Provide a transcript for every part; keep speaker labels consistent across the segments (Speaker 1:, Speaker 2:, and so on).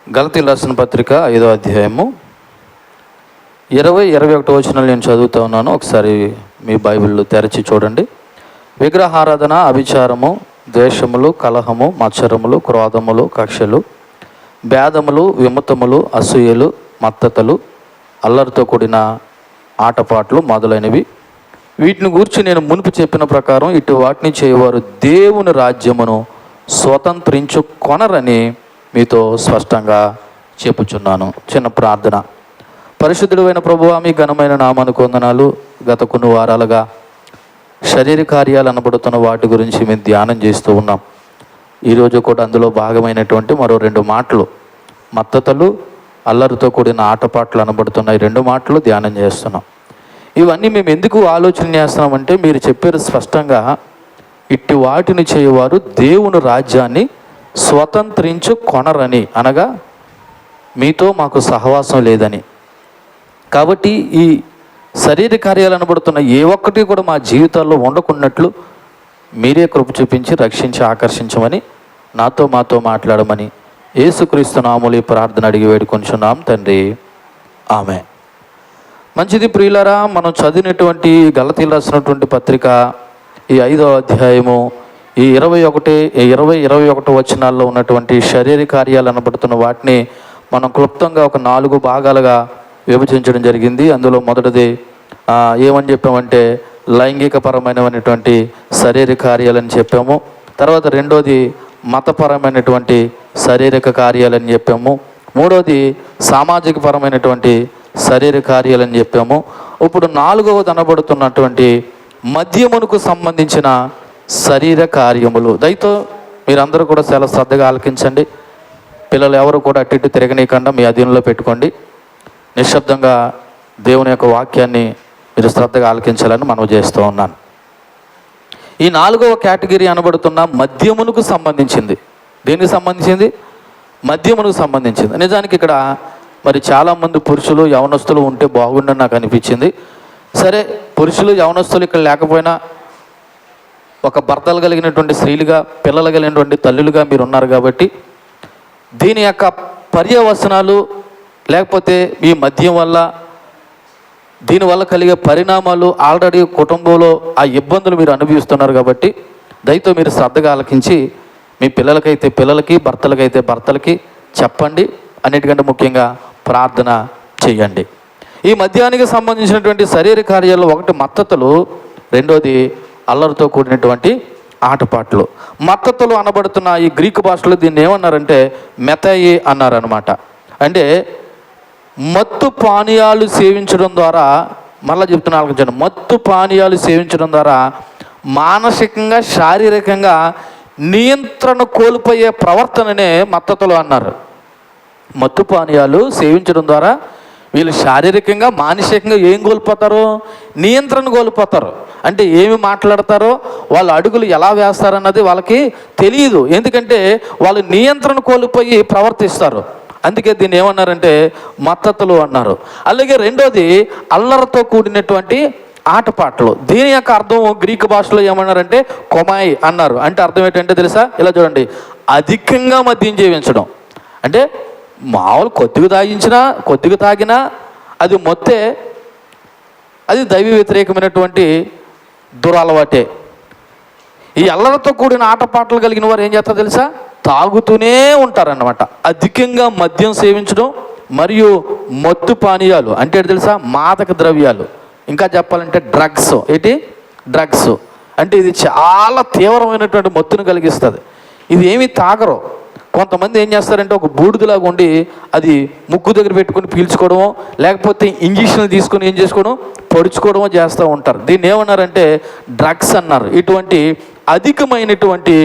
Speaker 1: గలతీయులకు రాసిన పత్రిక 5వ అధ్యాయము 20-21 వచనాలు నేను చదువుతా ఉన్నాను. ఒకసారి మీ బైబిల్లో తెరచి చూడండి. విగ్రహారాధన, అభిచారము, ద్వేషములు, కలహము, మత్సరములు, క్రోధములు, కక్షలు, భేదములు, విమతములు, అసూయలు, మత్తతలు, అల్లరితో కూడిన ఆటపాట్లు మొదలైనవి, వీటిని గూర్చి నేను మునుపు చెప్పిన ప్రకారం ఇటు వాటిని చేయవారు దేవుని రాజ్యమును స్వతంత్రించుకొనరని మీతో స్పష్టంగా చెప్పుచున్నాను. చిన్న ప్రార్థన. పరిశుద్ధుడైన ప్రభువా, మీ ఘనమైన నామానికి వందనాలు. గత కొన్ని వారాలుగా శరీర కార్యాలు అనబడుతున్న వాటి గురించి మేము ధ్యానం చేస్తూ ఉన్నాం. ఈరోజు కూడా అందులో భాగమైనటువంటి మరో 2 మాటలు, మత్తతలు, అల్లరితో కూడిన ఆటపాట్లు అనబడుతున్న ఈ 2 మాటలు ధ్యానం చేస్తున్నాం. ఇవన్నీ మేము ఎందుకు ఆలోచన చేస్తున్నామంటే, మీరు చెప్పారు స్పష్టంగా, ఇట్టి వాటిని చేయవారు దేవుని రాజ్యాన్ని స్వతంత్రించుకొనరని, అనగా మీతో మాకు సహవాసం లేదని. కాబట్టి ఈ శరీర కార్యాలు అనబడుతున్న ఏ ఒక్కటి కూడా మా జీవితాల్లో ఉండకున్నట్లు మీరే కృప చూపించి రక్షించి ఆకర్షించమని, మాతో మాట్లాడమని యేసుక్రీస్తు నామములో ఈ ప్రార్థన అడిగి వేడుకొంచున్నాం తండ్రి, ఆమె. మంచిది ప్రియులారా, మనం చదివినటువంటి గలతీయులకు రాసినటువంటి పత్రిక ఈ 5వ అధ్యాయము ఈ 20-21 వచనాల్లో ఉన్నటువంటి శరీర కార్యాలు అనబడుతున్న వాటిని మనం క్లుప్తంగా ఒక 4 భాగాలుగా విభజించడం జరిగింది. అందులో మొదటిది ఏమని చెప్పామంటే లైంగికపరమైనటువంటి శరీర కార్యాలని చెప్పాము. తర్వాత రెండోది మతపరమైనటువంటి శారీరక కార్యాలని చెప్పాము. మూడోది సామాజిక పరమైనటువంటి శరీర కార్యాలని చెప్పాము. ఇప్పుడు 4వది అనబడుతున్నటువంటి మద్యమునకు సంబంధించిన శరీర కార్యములు. దయతో మీరందరూ కూడా చాలా శ్రద్ధగా ఆలకించండి. పిల్లలు ఎవరు కూడా అటు ఇటు తిరగనీయకుండా మీ అధీనంలో పెట్టుకోండి. నిశ్శబ్దంగా దేవుని యొక్క వాక్యాన్ని మీరు శ్రద్ధగా ఆలకించాలని మనం చేస్తూ ఉన్నాను. ఈ 4వ కేటగిరీ అనబడుతున్న మద్యమునకు సంబంధించింది. దేనికి సంబంధించింది? మద్యమునకు సంబంధించింది. నిజానికి ఇక్కడ మరి చాలామంది పురుషులు, యవనస్తులు ఉంటే బాగుండని నాకు అనిపించింది. సరే, పురుషులు, యవనస్తులు ఇక్కడ లేకపోయినా ఒక భర్తలు కలిగినటువంటి స్త్రీలుగా, పిల్లలు కలిగినటువంటి తల్లులుగా మీరు ఉన్నారు కాబట్టి దీని యొక్క పర్యవసనాలు, లేకపోతే ఈ మద్యం వల్ల దీనివల్ల కలిగే పరిణామాలు ఆల్రెడీ కుటుంబంలో ఆ ఇబ్బందులు మీరు అనుభవిస్తున్నారు కాబట్టి దయతో మీరు శ్రద్ధగా ఆలకించి మీ పిల్లలకైతే పిల్లలకి, భర్తలకైతే భర్తలకి చెప్పండి. అన్నిటికంటే ముఖ్యంగా ప్రార్థన చేయండి. ఈ మద్యానికి సంబంధించినటువంటి శరీర కార్యాలు, ఒకటి మత్తతలు, రెండోది అల్లరితో కూడినటువంటి ఆటపాట్లు. మత్తతలు అనబడుతున్న ఈ గ్రీకు భాషలో దీన్ని ఏమన్నారంటే మెథయి అన్నారనమాట. అంటే మత్తు పానీయాలు సేవించడం ద్వారా, మళ్ళీ చెప్తున్నా ఆలోచించండి, మత్తు పానీయాలు సేవించడం ద్వారా మానసికంగా, శారీరకంగా నియంత్రణ కోల్పోయే ప్రవర్తననే మత్తతలు అన్నారు. మత్తు పానీయాలు సేవించడం ద్వారా వీళ్ళు శారీరకంగా, మానసికంగా ఏం కోల్పోతారు? నియంత్రణ కోల్పోతారు. అంటే ఏమి మాట్లాడతారో, వాళ్ళ అడుగులు ఎలా వేస్తారన్నది వాళ్ళకి తెలియదు. ఎందుకంటే వాళ్ళు నియంత్రణ కోల్పోయి ప్రవర్తిస్తారు. అందుకే దీన్ని ఏమన్నారంటే మత్తతలు అన్నారు. అలాగే రెండోది అల్లరితో కూడినటువంటి ఆటపాటలు. దీని యొక్క అర్థం గ్రీకు భాషలో ఏమన్నారంటే కొమాయి అన్నారు. అంటే అర్థం ఏంటంటే తెలుసా? ఇలా చూడండి, అధికంగా మద్యం సేవించడం. అంటే మామూలు కొద్దిగా తాగినా అది మొత్తే, అది దైవ వ్యతిరేకమైనటువంటి దురలవాటే. ఈ అల్లరితో కూడిన ఆటపాటలు కలిగిన వారు ఏం చేస్తారో తెలుసా? తాగుతూనే ఉంటారన్నమాట. అధికంగా మద్యం సేవించడం మరియు మత్తు పానీయాలు అంటే తెలుసా? మాదక ద్రవ్యాలు. ఇంకా చెప్పాలంటే డ్రగ్స్. డ్రగ్స్ అంటే ఇది చాలా తీవ్రమైనటువంటి మత్తును కలిగిస్తుంది. ఇది ఏమీ తాగరు. కొంతమంది ఏం చేస్తారంటే ఒక బూడిదలాగా ఉండి అది ముక్కు దగ్గర పెట్టుకొని పీల్చుకోవడమో, లేకపోతే ఇంజక్షన్లు తీసుకొని ఏం చేసుకోవడం, పొడుచుకోవడమో చేస్తూ ఉంటారు. దీన్ని ఏమన్నారంటే డ్రగ్స్ అన్నారు. ఇటువంటి అధికమైనటువంటి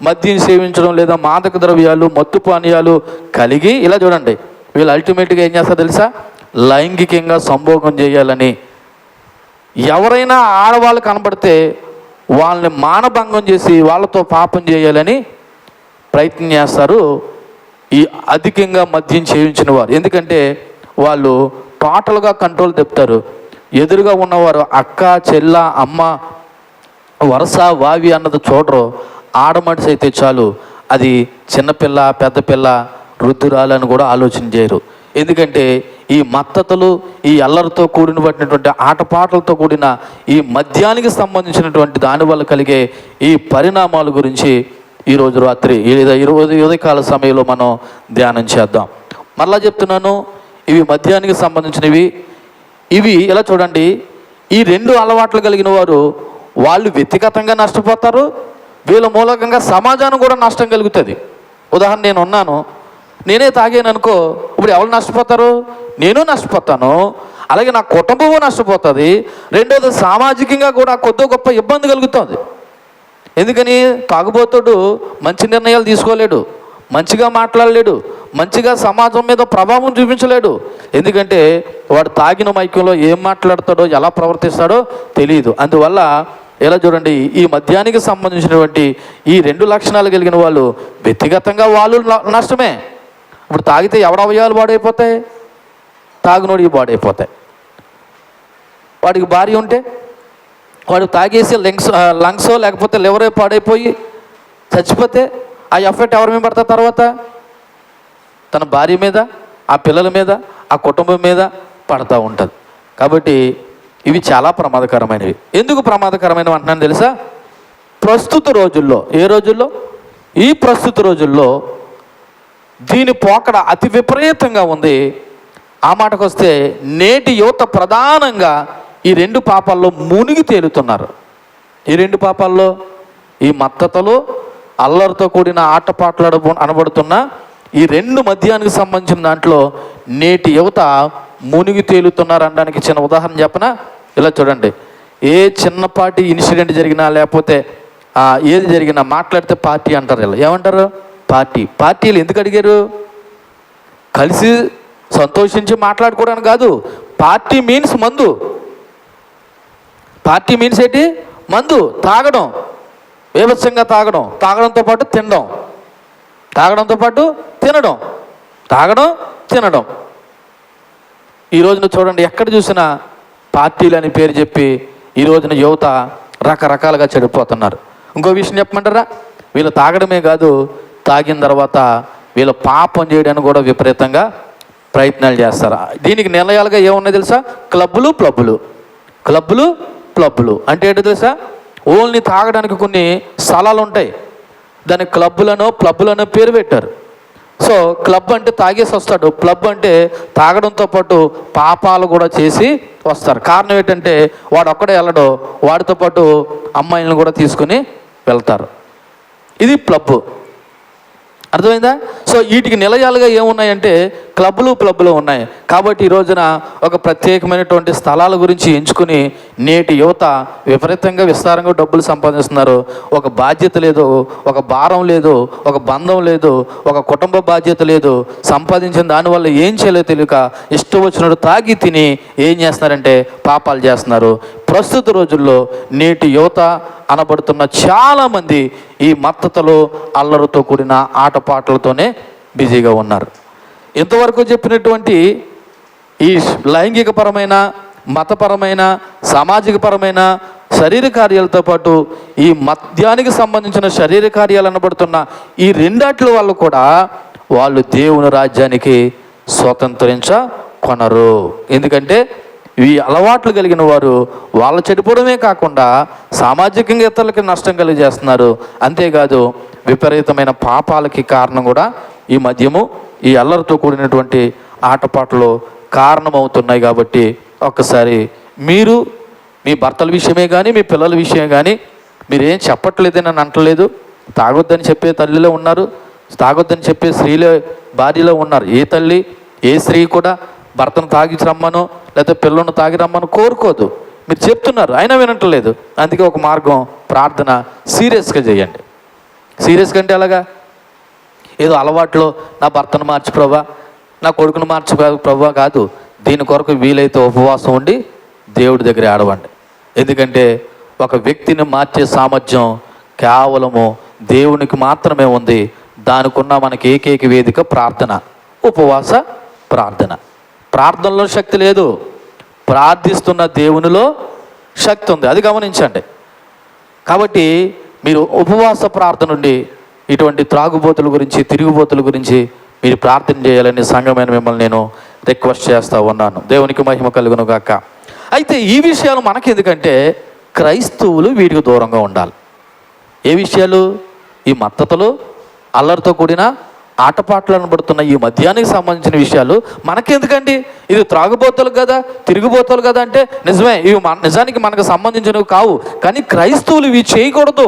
Speaker 1: మద్యం సేవించడం లేదా మాదక ద్రవ్యాలు, మత్తు పానీయాలు కలిగి, ఇలా చూడండి, వీళ్ళు అల్టిమేట్గా ఏం చేస్తారో తెలుసా? లైంగికంగా సంభోగం చేయాలని, ఎవరైనా ఆడవాళ్ళు కనబడితే వాళ్ళని మానభంగం చేసి వాళ్ళతో పాపం చేయాలని ప్రయత్నం చేస్తారు ఈ అధికంగా మద్యం సేవించిన వారు. ఎందుకంటే వాళ్ళు టోటల్గా కంట్రోల్ తెప్పుతారు. ఎదురుగా ఉన్నవారు అక్క, చెల్ల, అమ్మ, వరుస, వావి అన్నది చూడరు. ఆడమడిసి అయితే చాలు, అది చిన్నపిల్ల, పెద్ద పిల్ల, రుద్దురాలని కూడా ఆలోచన చేయరు. ఎందుకంటే ఈ మత్తతలు, ఈ అల్లరితో కూడినటువంటి ఆటపాటలతో కూడిన ఈ మద్యానికి సంబంధించినటువంటి దానివల్ల కలిగే ఈ పరిణామాల గురించి ఈరోజు రాత్రి లేదా ఈరోజు ఉదయకాల సమయంలో మనం ధ్యానం చేద్దాం. మరలా చెప్తున్నాను, ఇవి మద్యానికి సంబంధించినవి. ఇవి ఇలా చూడండి, ఈ రెండు అలవాట్లు కలిగిన వారు వాళ్ళు వ్యక్తిగతంగా నష్టపోతారు, వీళ్ళ మూలకంగా సమాజానికి కూడా నష్టం కలుగుతుంది. ఉదాహరణ, నేను ఉన్నాను, నేనే తాగాను అనుకో, ఇప్పుడు ఎవరు నష్టపోతారు? నేను నష్టపోతాను, అలాగే నా కుటుంబము నష్టపోతుంది. రెండోది, సామాజికంగా కూడా కొద్ది గొప్ప ఇబ్బంది కలుగుతుంది. ఎందుకని? తాగుబోతుడు మంచి నిర్ణయాలు తీసుకోలేడు, మంచిగా మాట్లాడలేడు, మంచిగా సమాజం మీద ప్రభావం చూపించలేడు. ఎందుకంటే వాడు తాగిన మైకంలో ఏం మాట్లాడతాడో, ఎలా ప్రవర్తిస్తాడో తెలియదు. అందువల్ల ఎలా చూడండి, ఈ మద్యానికి సంబంధించినటువంటి ఈ రెండు లక్షణాలు కలిగిన వాళ్ళు వ్యక్తిగతంగా వాళ్ళు నష్టమే. ఇప్పుడు తాగితే ఎవడ అవయవాలు పాడైపోతాయి? తాగునోడికి పాడైపోతాయి. వాడికి భార్య ఉంటే వాడు తాగేసి లంగ్స్ లేకపోతే లివరే పాడైపోయి చచ్చిపోతే ఆ ఎఫెక్ట్ ఎవరి మీద పడతా? తర్వాత తన భార్య మీద, ఆ పిల్లల మీద, ఆ కుటుంబం మీద పడతా ఉంటుంది. కాబట్టి ఇవి చాలా ప్రమాదకరమైనవి. ఎందుకు ప్రమాదకరమైనవి అంటున్నాను తెలుసా? ప్రస్తుత రోజుల్లో, ఏ రోజుల్లో? ఈ ప్రస్తుత రోజుల్లో దీని పోకడ అతి విపరీతంగా ఉంది. ఆ మాటకు వస్తే నేటి యువత ప్రధానంగా ఈ రెండు పాపాల్లో మునిగి తేలుతున్నారు. ఈ రెండు పాపాల్లో, ఈ మత్తతలు, అల్లరితో కూడిన ఆటపాటలు అనబడుతున్న ఈ రెండు మద్యానికి సంబంధించిన దాంట్లో నేటి యువత మునిగి తేలుతున్నారు అనడానికి చిన్న ఉదాహరణ చెప్పనా? ఇలా చూడండి, ఏ చిన్నపాటి ఇన్సిడెంట్ జరిగినా లేకపోతే ఏది జరిగినా మాట్లాడితే పార్టీ అంటారు. ఇలా ఏమంటారు? పార్టీలు ఎందుకు అడిగారు? కలిసి సంతోషించి మాట్లాడుకోవడానికి కాదు. పార్టీ మీన్స్ మందు. పార్టీ మీన్స్ ఏంటి? మందు. తాగడం, బీభత్సంగా తాగడం, తాగడంతో పాటు తినడం, తాగడంతో పాటు తినడం, తాగడం తినడం. ఈ రోజున చూడండి, ఎక్కడ చూసినా పార్టీలు అని పేరు చెప్పి ఈ రోజున యువత రకరకాలుగా చెడిపోతున్నారు. ఇంకో విషయం చెప్పమంటారా? వీళ్ళు తాగడమే కాదు, తాగిన తర్వాత వీళ్ళు పాపం చేయడానికి కూడా విపరీతంగా ప్రయత్నాలు చేస్తారు. దీనికి నిలయాలుగా ఏమున్నాయి తెలుసా? క్లబ్బులు అంటే ఏంటో తెలుసా? ఓన్లీ తాగడానికి కొన్ని స్థలాలు ఉంటాయి, దానికి క్లబ్బులనో పేరు పెట్టారు. సో క్లబ్ అంటే తాగేసి వస్తాడు, క్లబ్ అంటే తాగడంతో పాటు పాపాలు కూడా చేసి వస్తారు. కారణం ఏంటంటే వాడు ఒక్కడే వెళ్ళడు, వాడితో పాటు అమ్మాయిలను కూడా తీసుకుని వెళ్తారు. ఇది క్లబ్. అర్థమైందా? సో వీటికి నిలయాలుగా ఏమున్నాయంటే క్లబ్బులు ఉన్నాయి. కాబట్టి ఈ రోజున ఒక ప్రత్యేకమైనటువంటి స్థలాల గురించి ఎంచుకుని నేటి యువత విపరీతంగా విస్తారంగా డబ్బులు సంపాదిస్తున్నారు. ఒక బాధ్యత లేదు, ఒక భారం లేదు, ఒక బంధం లేదు, ఒక కుటుంబ బాధ్యత లేదు. సంపాదించిన దానివల్ల ఏం చేయలేదు తెలియక ఇష్టం వచ్చినట్టు తాగి తిని ఏం చేస్తున్నారంటే పాపాలు చేస్తున్నారు. ప్రస్తుత రోజుల్లో నేటి యువత అనబడుతున్న చాలామంది ఈ మత్తతలో, అల్లరితో కూడిన ఆటపాటలతోనే బిజీగా ఉన్నారు. ఇంతవరకు చెప్పినటువంటి ఈ లైంగికపరమైన, మతపరమైన, సామాజికపరమైన శరీర కార్యాలతో పాటు ఈ మద్యానికి సంబంధించిన శరీర కార్యాలు అనబడుతున్న ఈ రెండాట్ల వల్ల కూడా వాళ్ళు దేవుని రాజ్యానికి స్వతంత్రించకొనరు. ఎందుకంటే ఈ అలవాట్లు కలిగిన వారు వాళ్ళు చెడిపోవడమే కాకుండా సామాజికంగా ఇతరులకి నష్టం కలిగజేస్తున్నారు. అంతేకాదు విపరీతమైన పాపాలకి కారణం కూడా ఈ మద్యము, ఈ అల్లరితో కూడినటువంటి ఆటపాటలు కారణమవుతున్నాయి. కాబట్టి ఒక్కసారి మీరు మీ భర్తల విషయమే కానీ, మీ పిల్లల విషయమే కానీ మీరేం చెప్పట్లేదని నన్ను అంటలేదు. తాగొద్దని చెప్పే తల్లిలో ఉన్నారు, తాగొద్దని చెప్పే స్త్రీలే భార్యలో ఉన్నారు. ఏ తల్లి, ఏ స్త్రీ కూడా భర్తను తాగి రమ్మను లేకపోతే పిల్లలను తాగి రమ్మను కోరుకోదు. మీరు చెప్తున్నారు, అయినా వినట్లేదు. అందుకే ఒక మార్గం, ప్రార్థన సీరియస్గా చేయండి. సీరియస్గా అంటే ఎలాగా? ఏదో అలవాట్లో నా భర్తను మార్చి ప్రభా, నా కొడుకును మార్చి ప్రభా కాదు. దీని కొరకు వీలైతే ఉపవాసం ఉండి దేవుడి దగ్గర ఆడవండి. ఎందుకంటే ఒక వ్యక్తిని మార్చే సామర్థ్యం కేవలము దేవునికి మాత్రమే ఉంది. దానికున్న మనకి ఏకైక వేదిక ప్రార్థన, ఉపవాస ప్రార్థన. ప్రార్థనలో శక్తి లేదు, ప్రార్థిస్తున్న దేవునిలో శక్తి ఉంది. అది గమనించండి. కాబట్టి మీరు ఉపవాస ప్రార్థన నుండి ఇటువంటి త్రాగుబోతుల గురించి, తిరుగుబోతుల గురించి మీరు ప్రార్థన చేయాలని సంఘమైన మిమ్మల్ని నేను రిక్వెస్ట్ చేస్తూ ఉన్నాను. దేవునికి మహిమ కలుగును గాక. అయితే ఈ విషయాలు మనకెందుకంటే క్రైస్తవులు వీటికి దూరంగా ఉండాలి. ఏ విషయాలు? ఈ మత్తతలు, అల్లరితో కూడిన ఆటపాటలు అనబడుతున్న ఈ మద్యానికి సంబంధించిన విషయాలు మనకెందుకండి? ఇది త్రాగుబోతులు కదా, తిరుగుబోతులు కదా అంటే నిజమే, ఇవి నిజానికి మనకు సంబంధించినవి కావు. కానీ క్రైస్తవులు ఇవి చేయకూడదు,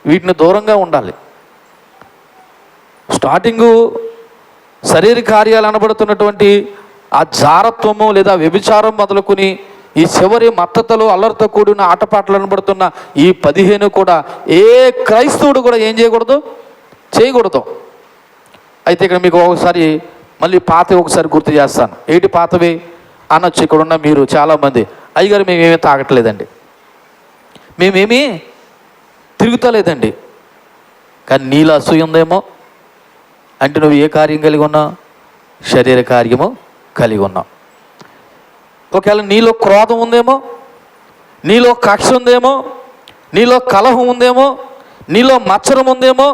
Speaker 1: వీటిని దూరంగా ఉండాలి. స్టార్టింగు శరీర కార్యాలు అనబడుతున్నటువంటి ఆ జారత్వము లేదా వ్యభిచారం మొదలుకొని ఈ చివరి మత్తతలు, అల్లరితో కూడిన ఆటపాటలు అనబడుతున్న ఈ 15 కూడా ఏ క్రైస్తవుడు కూడా ఏం చేయకూడదు. అయితే ఇక్కడ మీకు ఒకసారి మళ్ళీ పాతవి ఒకసారి గుర్తు చేస్తాను. ఏంటి పాతవి అనొచ్చు ఇక్కడ ఉన్న మీరు చాలామంది, అయ్యగారు మేమేమీ తాగట్లేదండి, మేమేమీ తిరుగుతలేదండి. కానీ నీలో అసూయ ఉందేమో అంటే నువ్వు ఏ కార్యం కలిగి ఉన్నావు? శరీర కార్యము కలిగి ఉన్నావు. ఒకవేళ నీలో క్రోధం ఉందేమో, నీలో కక్ష ఉందేమో, నీలో కలహం ఉందేమో, నీలో మత్సరం ఉందేమో,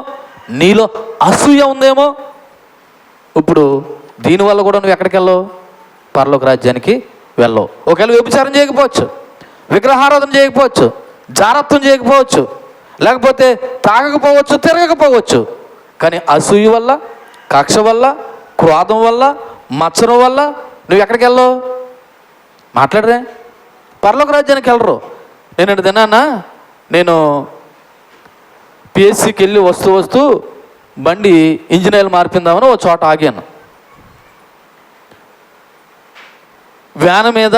Speaker 1: నీలో అసూయ ఉందేమో. ఇప్పుడు దీనివల్ల కూడా నువ్వు ఎక్కడికి వెళ్ళవు? పరలోక రాజ్యానికి వెళ్ళవు. ఒకవేళ వ్యభిచారం చేయకపోవచ్చు, విగ్రహారాధన చేయకపోవచ్చు, జారత్వం చేయకపోవచ్చు, లేకపోతే తాగకపోవచ్చు, తిరగకపోవచ్చు, కానీ అసూయ వల్ల, కక్ష వల్ల, క్రోధం వల్ల, మత్సరం వల్ల నువ్వు ఎక్కడికి వెళ్ళవు? మాట్లాడరే, పరలోక రాజ్యానికి వెళ్ళరు. నేను తిన్నానా, నేను పిఎస్సికి వెళ్ళి వస్తూ బండి ఇంజిన్ ఆయిల్ మార్పిందామని ఒక చోట ఆగాను. వ్యాన్ మీద,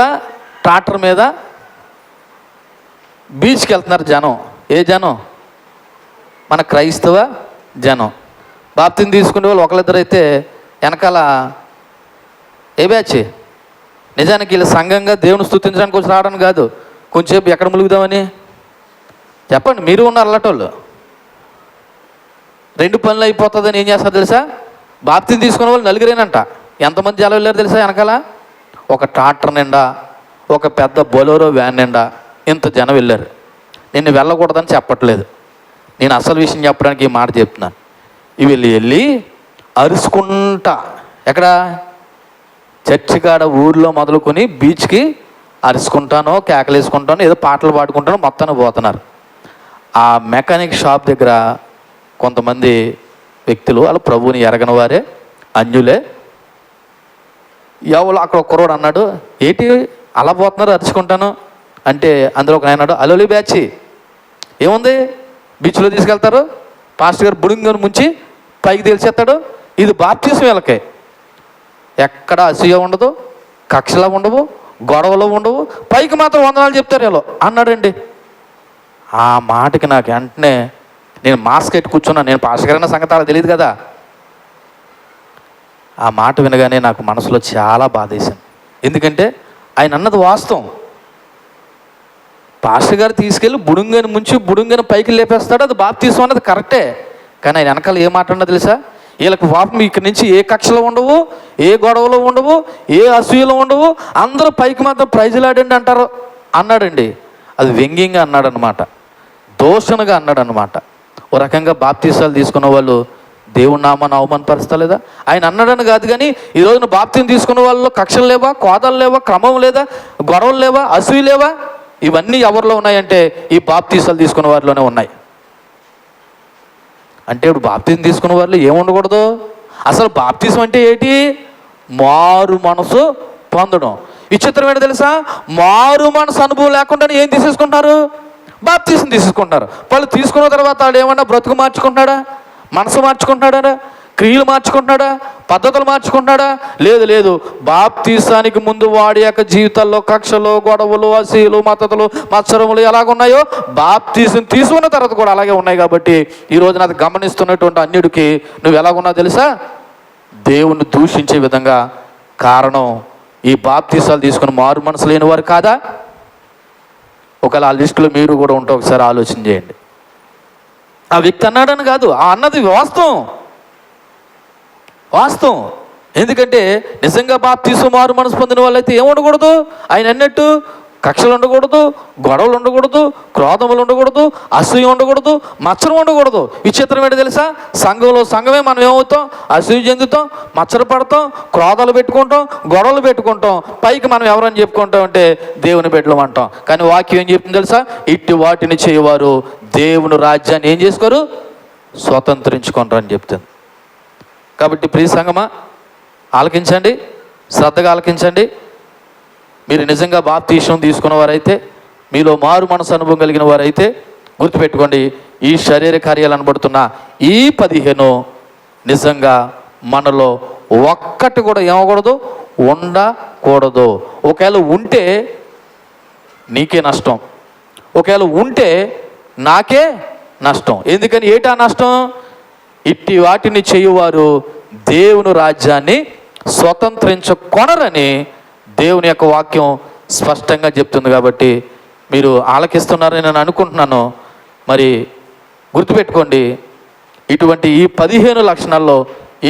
Speaker 1: ట్రాక్టర్ మీద బీచ్కి వెళ్తున్నారు జనం. ఏ జనం? మన క్రైస్తవ జనం. బాప్తిని తీసుకునే వాళ్ళు ఒకళ్ళిద్దరైతే వెనకాల ఏ బ్యాచ్? నిజానికి వీళ్ళ సంఘంగా దేవుని స్తుతించడానికి కొంచెం రావడం కాదు, కొంచెంసేపు ఎక్కడ ములుగుదామని. చెప్పండి, మీరు ఉన్నారు అల్లటోళ్ళు. 2 పనులు అయిపోతుందని ఏం చేస్తారు తెలుసా? బాప్తిని తీసుకునే వాళ్ళు 4 ఎంతమంది జనం వెళ్ళారు తెలుసా? వెనకాల ఒక ట్రాక్టర్ నిండా, ఒక పెద్ద బొలోరో వ్యాన్ నిండా ఇంత జనం వెళ్ళారు. నేను వెళ్ళకూడదని చెప్పట్లేదు, నేను అసలు విషయం చెప్పడానికి ఈ మాట చెప్తున్నాను. ఇవి వెళ్ళి అరుచుకుంటా, ఎక్కడ? చర్చి కాడ ఊర్లో మొదలుకొని బీచ్కి అరుచుకుంటానో, కేకలేసుకుంటానో, ఏదో పాటలు పాడుకుంటానో మొత్తాన్ని పోతున్నారు. ఆ మెకానిక్ షాప్ దగ్గర కొంతమంది వ్యక్తులు, వాళ్ళు ప్రభువుని ఎరగని వారే, అన్యులే. ఎవరు అక్కడ ఒక కుర్రోడు అన్నాడు, ఏంటి అలా పోతున్నారు అరుచుకుంటాను అంటే, అందులో ఒక ఆయన అన్నాడు, అలోలి బ్యాచ్ ఏముంది, బీచ్లో తీసుకెళ్తారు, పాస్టర్ గారు బుడుంగను ముంచి పైకి తేల్చేస్తాడు, ఇది బాప్తిసం వీళ్ళకి. ఎక్కడ అసూయ ఉండదు, కక్షలో ఉండవు, గొడవలు ఉండవు, పైకి మాత్రం వందనాలు చెప్తారు వీళ్ళు అన్నాడండి. ఆ మాటకి నాకు వెంటనే, నేను మాస్క్ ఎట్టి కూర్చున్నాను, నేను పాస్టర్ గారు అన్న సంగతి అలా తెలియదు కదా. ఆ మాట వినగానే నాకు మనసులో చాలా బాధేసింది. ఎందుకంటే ఆయన అన్నది వాస్తవం. పాస్టర్ గారు తీసుకెళ్ళి బుడుంగని ముంచి బుడుంగని పైకి లేపేస్తాడు, అది బాప్తీసం అన్నది కరెక్టే. కానీ ఆయన వెనకాల ఏ మాట అన్నది తెలుసా? వీళ్ళకి పాపం ఇక్కడి నుంచి ఏ కక్షలు ఉండవు, ఏ గొడవలు ఉండవు, ఏ అసూయలు ఉండవు, అందరూ పైకి మాత్రం ప్రైజులాడండి అంటారు అన్నాడండి. అది వ్యంగ్యంగా అన్నాడు అనమాట, దోషణగా అన్నాడు అనమాట. ఓ రకంగా బాప్తీసాలు తీసుకున్న వాళ్ళు దేవుని నామాన్ని అవమానపరుస్తలేదా? ఆయన అన్నాడని కాదు, కానీ ఈ రోజున బాప్తీని తీసుకున్న వాళ్ళు కక్షలు లేవా, కోదాలు లేవా, క్రమం లేదా, గొడవలు లేవా, అసూయ లేవా? ఇవన్నీ ఎవరిలో ఉన్నాయంటే ఈ బాప్తీసాలు తీసుకున్న వారిలోనే ఉన్నాయి. అంటే ఇప్పుడు బాప్తీసం తీసుకున్న వాళ్ళు ఏముండకూడదు? అసలు బాప్తీసం అంటే ఏంటి? మారు మనసు పొందడం. విచిత్రం ఏంటో తెలుసా? మారు మనసు అనుభవం లేకుండానే ఏం తీసేసుకుంటారు? బాప్తీసం తీసుకుంటారు. వాళ్ళు తీసుకున్న తర్వాత వాడు ఏమన్నా బ్రతుకు మార్చుకుంటున్నాడా, మనసు మార్చుకుంటున్నాడా, క్రియలు మార్చుకుంటున్నాడా, పద్ధతులు మార్చుకుంటున్నాడా? లేదు. బాప్తీసానికి ముందు వాడి యొక్క జీవితాల్లో కక్షలు, గొడవలు, అసూయలు, మత్తతులు, మత్సరములు ఎలాగున్నాయో బాప్తీసం తీసుకున్న తర్వాత కూడా అలాగే ఉన్నాయి. కాబట్టి ఈరోజు నాకు గమనిస్తున్నటువంటి అన్యుడికి నువ్వు ఎలాగున్నావు తెలుసా? దేవుణ్ణి దూషించే విధంగా. కారణం ఈ బాప్తీసాలు తీసుకుని మారు మనసు లేని వారు కాదా? ఒకవేళ ఆ లిస్టులో మీరు కూడా ఉంటే ఒకసారి ఆలోచన చేయండి. ఆ వ్యక్తి అన్నాడని కాదు, ఆ అన్నది వాస్తవం. ఎందుకంటే నిజంగా బాప్తీసం మారు మనసు పొందిన వాళ్ళైతే ఏం ఉండకూడదు? ఆయన అన్నట్టు కక్షలు ఉండకూడదు, గొడవలు ఉండకూడదు, క్రోధములు ఉండకూడదు, అసూయ ఉండకూడదు, మచ్చరం ఉండకూడదు. విచిత్రం ఏంటో తెలుసా? సంఘమే మనం ఏమవుతాం? అసూయ చెందుతాం, మచ్చర పడతాం, క్రోధాలు పెట్టుకుంటాం, గొడవలు పెట్టుకుంటాం. పైకి మనం ఎవరని చెప్పుకుంటాం అంటే దేవుని బిడ్డలు అంటాం. కానీ వాక్యం ఏం చెప్తుంది తెలుసా? ఇట్టి వాటిని చేయవారు దేవుని రాజ్యాన్ని ఏం చేసుకోరు? స్వతంత్రించుకుంటారు అని చెప్తుంది. కాబట్టి ప్రియ సంఘమా, ఆలకించండి, శ్రద్ధగా ఆలకించండి. మీరు నిజంగా బాప్తీసం తీసుకున్న వారైతే, మీలో మారు మనసు అనుభవం కలిగిన వారైతే గుర్తుపెట్టుకోండి, ఈ శరీర కార్యాలు అనబడుతున్న ఈ 15 నిజంగా మనలో ఒక్కటి కూడా ఏమకూడదు, ఉండకూడదు. ఒకవేళ ఉంటే నీకే నష్టం, ఒకవేళ ఉంటే నాకే నష్టం. ఎందుకని? ఏటా నష్టం? ఇట్టి వాటిని చేయువారు దేవుని రాజ్యాన్ని స్వతంత్రించుకొనరని దేవుని యొక్క వాక్యం స్పష్టంగా చెప్తుంది. కాబట్టి మీరు ఆలకిస్తున్నారని నేను అనుకుంటున్నాను. మరి గుర్తుపెట్టుకోండి, ఇటువంటి ఈ 15 లక్షణాల్లో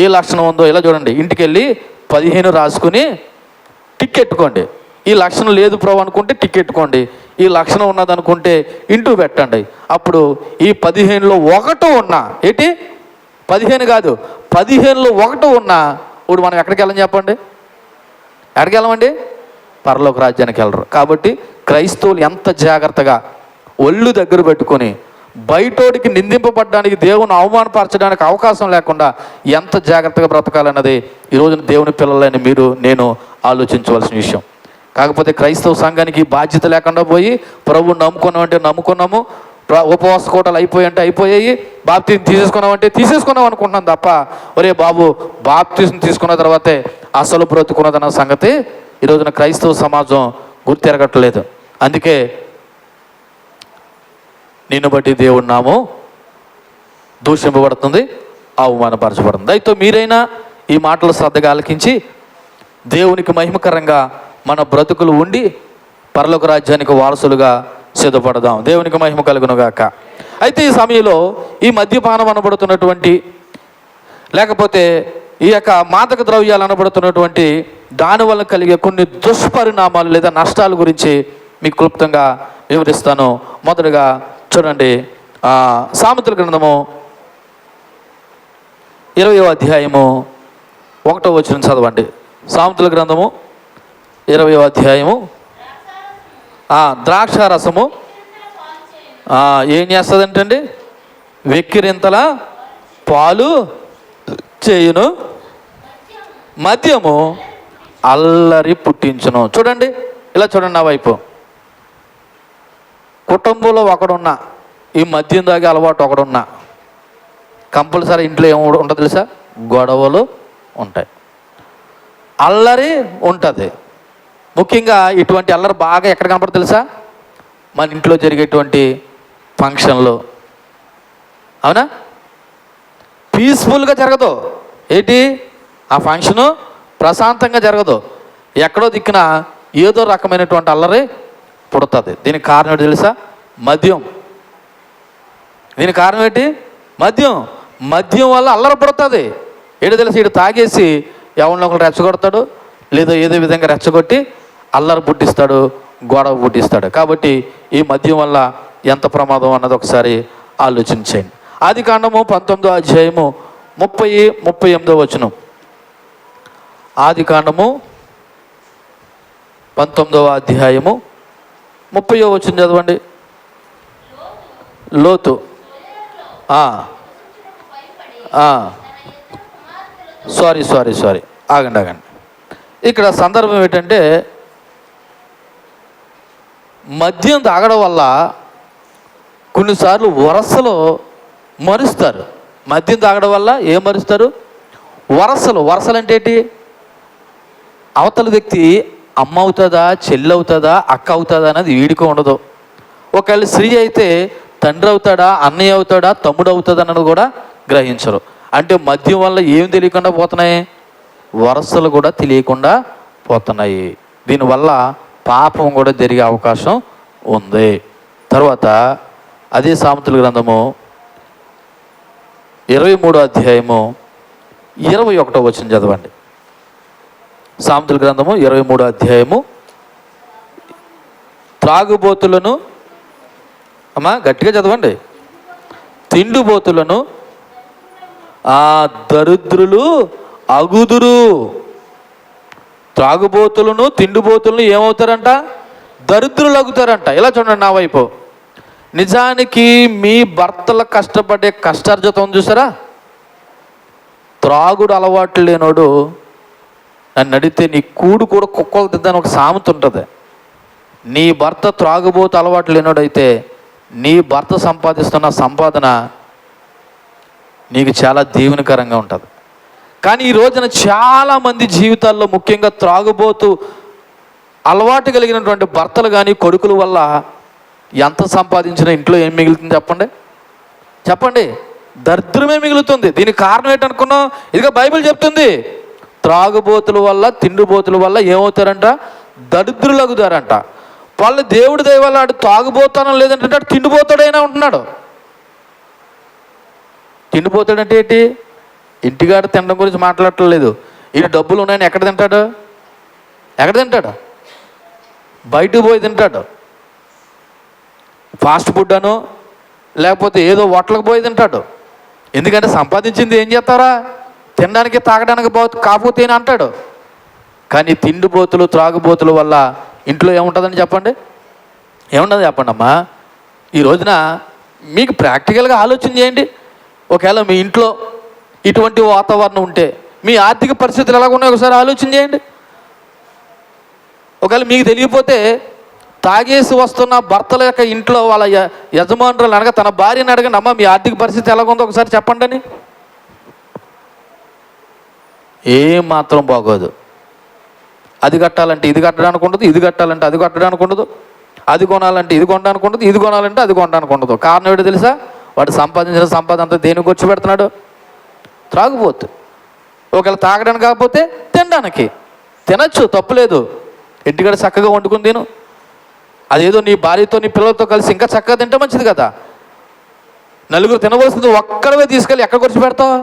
Speaker 1: ఏ లక్షణం ఉందో ఇలా చూడండి. ఇంటికి వెళ్ళి 15 రాసుకుని టిక్ ఎట్టుకోండి. ఈ లక్షణం లేదు ప్రభు అనుకుంటే టిక్ ఎట్టుకోండి, ఈ లక్షణం ఉన్నదనుకుంటే ఇంటూ పెట్టండి. అప్పుడు ఈ 15లో ఒకటి ఉన్నా, ఏంటి 15 కాదు 15లో ఒకటి ఉన్నా, ఇప్పుడు మనం ఎక్కడికి వెళ్ళని చెప్పండి? ఎక్కడికి వెళ్ళమండి? పరలోక రాజ్యానికి వెళ్ళరు. కాబట్టి క్రైస్తవులు ఎంత జాగ్రత్తగా ఒళ్ళు దగ్గర పెట్టుకొని బయటోడికి నిందింపబడడానికి, దేవుని అవమానపరచడానికి అవకాశం లేకుండా ఎంత జాగ్రత్తగా బ్రతకాలన్నది ఈరోజు దేవుని పిల్లలని మీరు నేను ఆలోచించవలసిన విషయం. కాకపోతే క్రైస్తవ సంఘానికి బాధ్యత లేకుండా పోయి ప్రభువుని నమ్ముకున్నామంటే నమ్ముకున్నాము, ఉపవాస కోటలు అయిపోయాయి, బాప్తీసం తీసేసుకున్నాం అనుకుంటున్నాం తప్ప, ఒరే బాబు బాప్తీసం తీసుకున్న తర్వాతే అసలు బ్రతుకున్నదన్న సంగతి ఈరోజున క్రైస్తవ సమాజం గుర్తెరగట్లేదు. అందుకే నిన్ను బట్టి దేవుడి నామం దూషింపబడుతుంది, అవమానపరచబడుతుంది. అయితే మీరైనా ఈ మాటలు శ్రద్ధగా ఆలకించి దేవునికి మహిమకరంగా మన బ్రతుకులు ఉండి పరలోక రాజ్యానికి వారసులుగా సిద్ధపడదాం. దేవునికి మహిమ కలుగునుగాక. అయితే ఈ సమయంలో ఈ మద్యపానం అనబడుతున్నటువంటి, లేకపోతే ఈ యొక్క మాదక ద్రవ్యాలు అనబడుతున్నటువంటి దానివల్ల కలిగే కొన్ని దుష్పరిణామాలు లేదా నష్టాల గురించి మీకు క్లుప్తంగా వివరిస్తాను. మొదటగా చూడండి, సామెతల గ్రంథము 20వ అధ్యాయము 1వ వచనం చదవండి. సామెతల గ్రంథము 20వ అధ్యాయము. ద్రాక్ష రసము ఏం చేస్తుందంటండి? వెక్కిరింతల పాలు చేయును, మద్యము అల్లరి పుట్టించును. చూడండి, ఇలా చూడండి నా వైపు. కుటుంబంలో ఒకడున్నా, ఈ మద్యం తాగే అలవాటు ఒకడున్నా, కంపల్సరీ ఇంట్లో ఏమి ఉంటుంది తెలుసా? గొడవలు ఉంటాయి, అల్లరి ఉంటుంది. ముఖ్యంగా ఇటువంటి అల్లరి బాగా ఎక్కడ కనపడుతుంది తెలుసా? మన ఇంట్లో జరిగేటువంటి ఫంక్షన్లు. అవునా? పీస్ఫుల్గా జరగదు. ఏంటి ఆ ఫంక్షను? ప్రశాంతంగా జరగదు. ఎక్కడో దిక్కున ఏదో రకమైనటువంటి అల్లరి పుడుతుంది. దీనికి కారణం ఏంటి తెలుసా? మద్యం. దీనికి కారణం ఏంటి? మద్యం. మద్యం వల్ల అల్లరి పుడుతుంది. ఏంటో తెలుసా? ఇటు తాగేసి ఎవరిని ఒకరు రెచ్చగొడతాడు, లేదా ఏదో విధంగా రెచ్చగొట్టి అల్లరి పుట్టిస్తాడు, గొడవ పుట్టిస్తాడు. కాబట్టి ఈ మద్యం వల్ల ఎంత ప్రమాదం అన్నది ఒకసారి ఆలోచించండి. ఆదికాండము 19వ అధ్యాయము 30-38 వచనం. ఆదికాండము 19వ అధ్యాయము 30వ వచనం చదవండి. లోతు సారీ ఆగండి. ఇక్కడ సందర్భం ఏంటంటే, మద్యం తాగడం వల్ల కొన్నిసార్లు వరసలో మరుస్తారు. మద్యం తాగడం వల్ల ఏం మరుస్తారు? వరసలు అంటే ఏంటి? అవతల వ్యక్తి అమ్మ అవుతుందా, చెల్లి అవుతుందా, అక్క అవుతుందా అనేది వీడికో ఉండదు. ఒకవేళ స్త్రీ అయితే తండ్రి అవుతాడా, అన్నయ్య అవుతాడా, తమ్ముడు అవుతుందా అన్నది కూడా గ్రహించరు. అంటే మద్యం వల్ల ఏం తెలియకుండా పోతున్నాయి? వరసలు కూడా తెలియకుండా పోతున్నాయి. దీనివల్ల పాపం కూడా జరిగే అవకాశం ఉంది. తర్వాత అదే సామెతల గ్రంథము 23వ అధ్యాయము 21వ వచనం చదవండి. సామెతల గ్రంథము 23వ అధ్యాయము త్రాగుబోతులను, అమ్మా గట్టిగా చదవండి, తిండిబోతులను ఆ దరిద్రులు అగుదురు. త్రాగుబోతులను తిండిబోతులను ఏమవుతారంట? దరిద్రులు అగుతారంట. ఇలా చూడండి నా వైపు. నిజానికి మీ భర్తల కష్టపడే కష్టార్జితం చూసారా? త్రాగుడు అలవాట్లు లేనోడు నన్ను అడిగితే నీ కూడు కూడా కుక్కలు తిద్దని ఒక సామెత ఉంటుంది. నీ భర్త త్రాగుబోతు అలవాట్లు లేనోడైతే నీ భర్త సంపాదిస్తున్న సంపాదన నీకు చాలా దీవెనకరంగా ఉంటుంది. కానీ ఈ రోజున చాలామంది జీవితాల్లో, ముఖ్యంగా త్రాగుబోతు అలవాటు కలిగినటువంటి భర్తలు కానీ కొడుకుల వల్ల ఎంత సంపాదించినా ఇంట్లో ఏం మిగులుతుంది చెప్పండి? చెప్పండి, దరిద్రమే మిగులుతుంది. దీనికి కారణం ఏంటనుకున్నాం? ఇదిగో బైబిల్ చెప్తుంది, త్రాగుబోతుల వల్ల తిండిబోతుల వల్ల ఏమవుతారంట? దరిద్రులు అగుతారంట. వాళ్ళు దేవుడి దయ వల్ల ఆడు తాగుబోతానం లేదంటే ఆడు తిండిపోతాడైనా ఉంటున్నాడు. తిండిపోతాడంటే ఏంటి? ఇంటికాడ తినడం గురించి మాట్లాడట్లేదు. ఇది డబ్బులు ఉన్నాయని ఎక్కడ తింటాడు? ఎక్కడ తింటాడు? బయటకు పోయి తింటాడు. ఫాస్ట్ ఫుడ్ అను లేకపోతే ఏదో హోటల్కి పోయి తింటాడు. ఎందుకంటే సంపాదించింది ఏం చేస్తారా? తినడానికి తాగడానికి కాకపోతే అని అంటాడు. కానీ తిండిబోతులు త్రాగుబోతుల వల్ల ఇంట్లో ఏముంటుందని చెప్పండి? ఏముంటుంది చెప్పండి అమ్మా? ఈ రోజున మీకు ప్రాక్టికల్గా ఆలోచన చేయండి. ఒకవేళ మీ ఇంట్లో ఇటువంటి వాతావరణం ఉంటే మీ ఆర్థిక పరిస్థితులు ఎలాగ ఉన్నాయో ఒకసారి ఆలోచన చేయండి. ఒకవేళ మీకు తెలియకపోతే తాగేసి వస్తున్న భర్తల యొక్క ఇంట్లో వాళ్ళ యజమానురాలు అనగా తన భార్యని అడగండి, అమ్మ మీ ఆర్థిక పరిస్థితి ఎలాగుందో ఒకసారి చెప్పండి అని. ఏం మాత్రం బాగోదు. అది కట్టాలంటే ఇది కట్టడానికి ఉండదు, ఇది కట్టాలంటే అది కట్టడానికి ఉండదు, అది కొనాలంటే ఇది కొనడానికి ఉండదు, ఇది కొనాలంటే అది కొనడానికి ఉండదు. కారణం ఏంటో తెలుసా? వాడు సంపాదించిన సంపాదన అంతా దేనికి వచ్చి పెడుతున్నాడు? త్రాగుబోతు. ఒకవేళ తాగడానికి కాకపోతే తినడానికి. తినచ్చు, తప్పులేదు. ఇంటికాడ చక్కగా వండుకుని తిను. అదేదో నీ భార్యతో నీ పిల్లలతో కలిసి ఇంకా చక్కగా తింటే మంచిది కదా. నలుగురు తినవలసింది ఒక్కడవే తీసుకెళ్ళి ఎక్కడ ఖర్చు పెడతావు?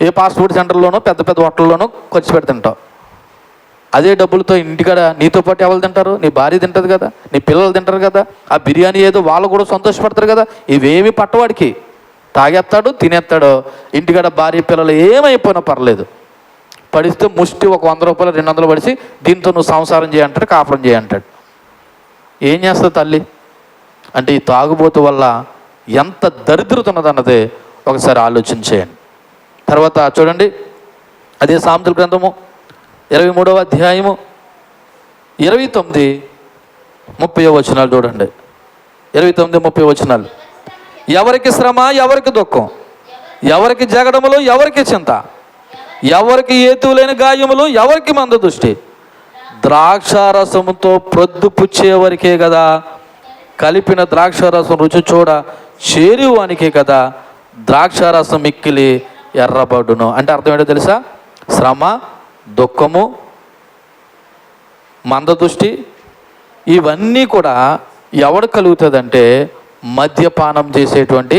Speaker 1: ఏ ఫాస్ట్ ఫుడ్ సెంటర్లోనో పెద్ద పెద్ద హోటల్లోనో ఖర్చు పెట్టి తింటావు. అదే డబ్బులతో ఇంటికాడ నీతో పాటు ఎవరు తింటారు? నీ భార్య తింటుంది కదా, నీ పిల్లలు తింటారు కదా. ఆ బిర్యానీ ఏదో వాళ్ళు కూడా సంతోషపడతారు కదా. ఇవేమి పట్టవాడికి, తాగేస్తాడు, తినేస్తాడు. ఇంటికాడ భార్య పిల్లలు ఏమైపోయినా పర్లేదు, పడిస్తే ముష్టి ఒక 100 రూపాయలు 200 పడిసి దీంతో నువ్వు సంసారం చేయంటాడు, కాపురం చేయంటాడు. ఏం చేస్తుంది తల్లి? అంటే ఈ తాగుబోతు వల్ల ఎంత దరిద్రత ఉన్నదన్నది ఒకసారి ఆలోచన చేయండి. తర్వాత చూడండి, అదే సామెతల గ్రంథము 23వ అధ్యాయము 29-30 వచనాలు చూడండి. 29-30 వచనాలు. ఎవరికి శ్రమ, ఎవరికి దుఃఖం, ఎవరికి జగడములు, ఎవరికి చింత, ఎవరికి ఏతువులైన గాయములు, ఎవరికి మంద దృష్టి. ద్రాక్షారసముతో ప్రొద్దు పుచ్చేవరికే కదా, కలిపిన ద్రాక్షారసం రుచి చూడ చేరువానికే కదా ద్రాక్షారసం మిక్కిలి ఎర్రబడును. అంటే అర్థం ఏంటో తెలుసా? శ్రమ, దుఃఖము, మందదృష్టి ఇవన్నీ కూడా ఎవడు కలుగుతుందంటే మద్యపానం చేసేటువంటి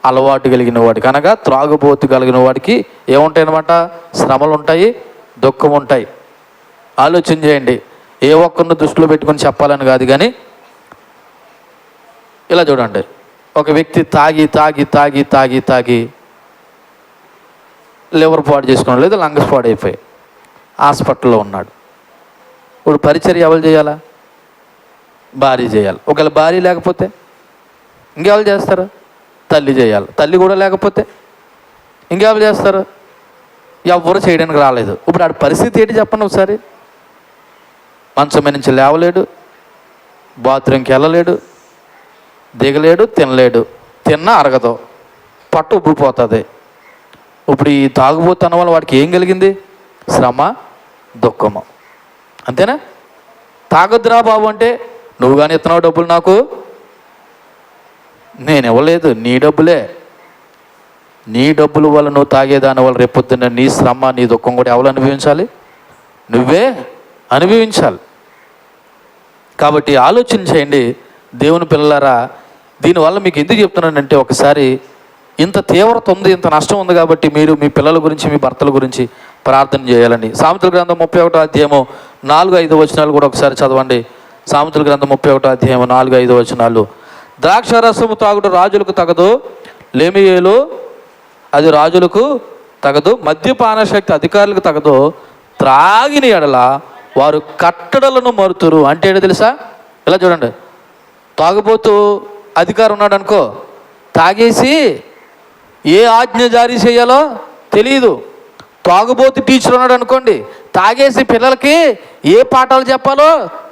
Speaker 1: అలవాటు కలిగిన వాడికి, అనగా త్రాగుబోతు కలిగిన వాడికి ఏముంటాయి అన్నమాట? శ్రమలు ఉంటాయి, దుఃఖం ఉంటాయి. ఆలోచన చేయండి. ఏ ఒక్కరిని దృష్టిలో పెట్టుకొని చెప్పాలని కాదు, కానీ ఇలా చూడండి, ఒక వ్యక్తి తాగి తాగి తాగి తాగి తాగి లివర్ పాడు చేసుకున్నాడు, లేదా లంగ్స్ పాడైపోయి హాస్పిటల్లో ఉన్నాడు. ఇప్పుడు పరిచర్య ఎవరు చేయాలా? భార్య చేయాలి. ఒకవేళ భార్య లేకపోతే ఇంకెవరు చేస్తారు? తల్లి చేయాలి. తల్లి కూడా లేకపోతే ఇంకెవరు చేస్తారు? ఎవరు చేయడానికి రాలేదు. ఇప్పుడు ఆడి పరిస్థితి ఏంటి చెప్పండి ఒకసారి? మంచం మీద నుంచి లేవలేడు, బాత్రూమ్కి వెళ్ళలేడు, దిగలేడు, తినలేడు, తిన్నా అరగదు, పట్టు ఉబ్బిపోతుంది. ఇప్పుడు ఈ తాగుబోతున్న వల్ల వాడికి ఏం కలిగింది? శ్రమ, దుఃఖము. అంతేనా? తాగొద్దురా బాబు అంటే, నువ్వు కానీ ఇస్తున్నావు డబ్బులు నాకు, నేను ఇవ్వలేదు, నీ డబ్బులే. నీ డబ్బుల వల్ల నువ్వు తాగేదాని వల్ల రేపొద్దున్న నీ శ్రమ, నీ దుఃఖం కూడా ఎవరు అనుభవించాలి? నువ్వే అనుభవించాలి. కాబట్టి ఆలోచన చేయండి దేవుని పిల్లలారా. దీనివల్ల మీకు ఎందుకు చెప్తున్నానంటే, ఒకసారి ఇంత తీవ్రత ఉంది, ఇంత నష్టం ఉంది కాబట్టి మీరు మీ పిల్లల గురించి, మీ భర్తల గురించి ప్రార్థన చేయాలండి. సామెతల గ్రంథం 31వ అధ్యాయము 4-5 వచనాలు కూడా ఒకసారి చదవండి. సామెతల గ్రంథం 31వ అధ్యాయం 4-5 వచనాలు. ద్రాక్షారసము తాగుట రాజులకు తగదు, లేమియేలు అది రాజులకు తగదు, మద్యపాన శక్తి అధికారులకు తగదు, త్రాగిన ఎడల వారు కట్టడలను మరుతురు. అంటే ఏంటో తెలుసా? ఇలా చూడండి, తాగుబోతూ అధికారం ఉన్నాడు అనుకో, తాగేసి ఏ ఆజ్ఞ జారీ చేయాలో తెలియదు. తాగుబోతు టీచర్ ఉన్నాడు అనుకోండి, తాగేసి పిల్లలకి ఏ పాఠాలు చెప్పాలో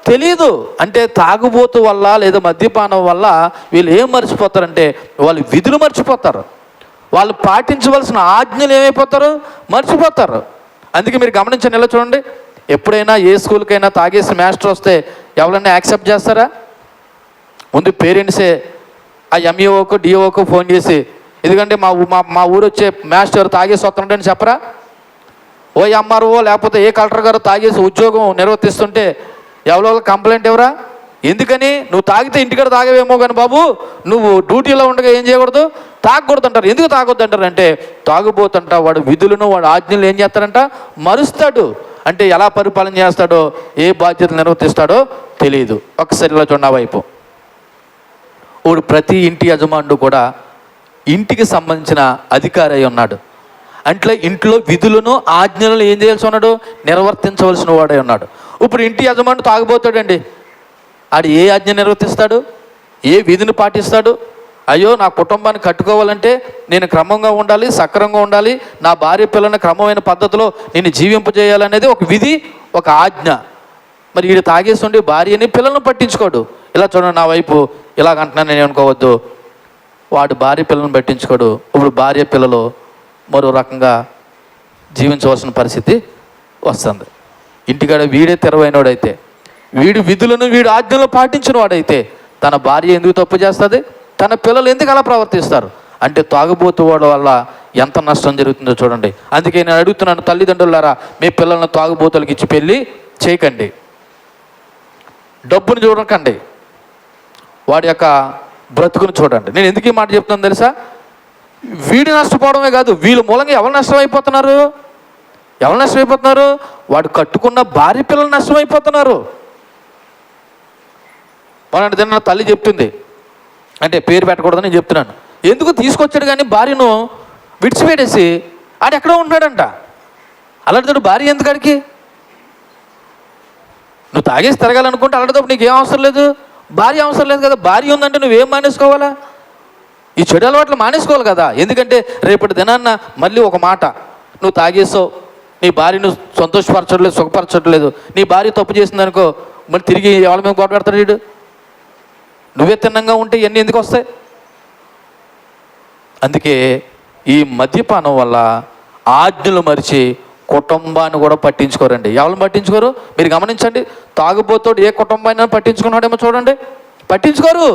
Speaker 1: తెలియదు. అంటే తాగుబోతు వల్ల లేదా మద్యపానం వల్ల వీళ్ళు ఏం మర్చిపోతారంటే వాళ్ళు విధులు మర్చిపోతారు, వాళ్ళు పాటించవలసిన ఆజ్ఞలు ఏమైపోతారు, మర్చిపోతారు. అందుకే మీరు గమనించండి, ఇలా చూడండి, ఎప్పుడైనా ఏ స్కూల్కైనా తాగేసి మాస్టర్ వస్తే ఎవరైనా యాక్సెప్ట్ చేస్తారా? ముందు పేరెంట్సే ఆ ఎంఈఓకు డిఓకు ఫోన్ చేసి, ఎందుకంటే మా ఊరు వచ్చే మాస్టర్ తాగేసి వస్తున్నాడని చెప్పరా? ఓ ఎంఆర్ఓ లేకపోతే ఏ కలెక్టర్ గారు తాగేసి ఉద్యోగం నిర్వర్తిస్తుంటే ఎవరో కంప్లైంట్ ఎవరా? ఎందుకని? నువ్వు తాగితే ఇంటికాడ తాగవేమో కానీ బాబు, నువ్వు డ్యూటీలో ఉండగా ఏం చేయకూడదు, తాగకూడదు అంటారు. ఎందుకు తాగొద్దు అంటారు అంటే తాగుబోతుంట వాడు విధులను వాడు ఆజ్ఞలు ఏం చేస్తాడంట, మరుస్తాడు. అంటే ఎలా పరిపాలన చేస్తాడో, ఏ బాధ్యతలు నిర్వర్తిస్తాడో తెలియదు. ఒకసారి ఇలా చూడండి, వైపు వాడు ప్రతి ఇంటి యజమానుడు కూడా ఇంటికి సంబంధించిన అధికారి అయి ఉన్నాడు. అంటే ఇంట్లో విధులను ఆజ్ఞలను ఏం చేయాల్సి ఉన్నాడు, నిర్వర్తించవలసిన వాడై ఉన్నాడు. ఇప్పుడు ఇంటి యజమానుడు తాగిపోతాడండి, ఆడు ఏ ఆజ్ఞ నిర్వర్తిస్తాడు, ఏ విధిని పాటిస్తాడు? అయ్యో నా కుటుంబాన్ని కట్టుకోవాలంటే నేను క్రమంగా ఉండాలి, సక్రమంగా ఉండాలి, నా భార్య పిల్లల్ని క్రమమైన పద్ధతిలో నేను జీవింపజేయాలనేది ఒక విధి, ఒక ఆజ్ఞ. మరి వీడు తాగేసి ఉండి భార్యని పిల్లలను పట్టించుకోడు. ఇలా చూడండి, నా వైపు ఇలాగంటున్నాను నేను అనుకోవద్దు, వాడు భార్య పిల్లలను పట్టించుకోడు. ఇప్పుడు భార్య పిల్లలు మరో రకంగా జీవించవలసిన పరిస్థితి వస్తుంది. ఇంటికాడ వీడే తెరవైనవాడైతే, వీడి విధులను వీడి ఆజ్ఞలను పాటించిన వాడైతే తన భార్య ఎందుకు తప్పు చేస్తుంది, తన పిల్లలు ఎందుకు అలా ప్రవర్తిస్తారు అంటే తాగుబోతు వాడు వల్ల ఎంత నష్టం జరుగుతుందో చూడండి. అందుకే నేను అడుగుతున్నాను, తల్లిదండ్రులారా, మీ పిల్లలను తాగుబోతులకు ఇచ్చి పెళ్ళి చేయకండి. డబ్బును చూడకండి, వాడి యొక్క బ్రతుకును చూడండి. నేను ఎందుకు ఈ మాట చెప్తున్నాను తెలుసా? వీడు నష్టపోవడమే కాదు, వీళ్ళ మూలంగా ఎవరు నష్టమైపోతున్నారు, ఎవరు నష్టమైపోతున్నారు? వాడు కట్టుకున్న భార్య పిల్లలు నష్టమైపోతున్నారు. మొన్నటి దిన తల్లి చెప్తుంది, అంటే పేరు పెట్టకూడదని నేను చెప్తున్నాను, ఎందుకు తీసుకొచ్చాడు కానీ భార్యను విడిచిపెట్టేసి ఆడు ఎక్కడో ఉంటున్నాడంట. అలాంటి భార్య ఎందుకడికి? నువ్వు తాగేసి తిరగాలనుకుంటే అలాంటిప్పుడు నీకు ఏం అవసరం లేదు, భార్య అవసరం లేదు కదా. భార్య ఉందంటే నువ్వేం మానేసుకోవాలా? ఈ చెడు అలవాట్లు మానేసుకోవాలి కదా. ఎందుకంటే రేపటి దినాన్న మళ్ళీ ఒక మాట, నువ్వు తాగేసావు, నీ భార్యను సంతోషపరచట్లేదు, సుఖపరచట్లేదు, నీ భార్య తప్పు చేసిందనుకో, మళ్ళీ తిరిగి ఎవరి మీద గొడవ పెడతాడు వీడు. నువ్వే తిన్నంగా ఉంటే ఇవన్నీ ఎందుకు వస్తాయి? అందుకే ఈ మద్యపానం వల్ల ఆజ్ఞలు మరిచి కుటుంబాన్ని కూడా పట్టించుకోరండి. ఎవరిని పట్టించుకోరు? మీరు గమనించండి, తాగుబోతోడు ఏ కుటుంబాన్ని పట్టించుకున్నాడేమో చూడండి, పట్టించుకోరు.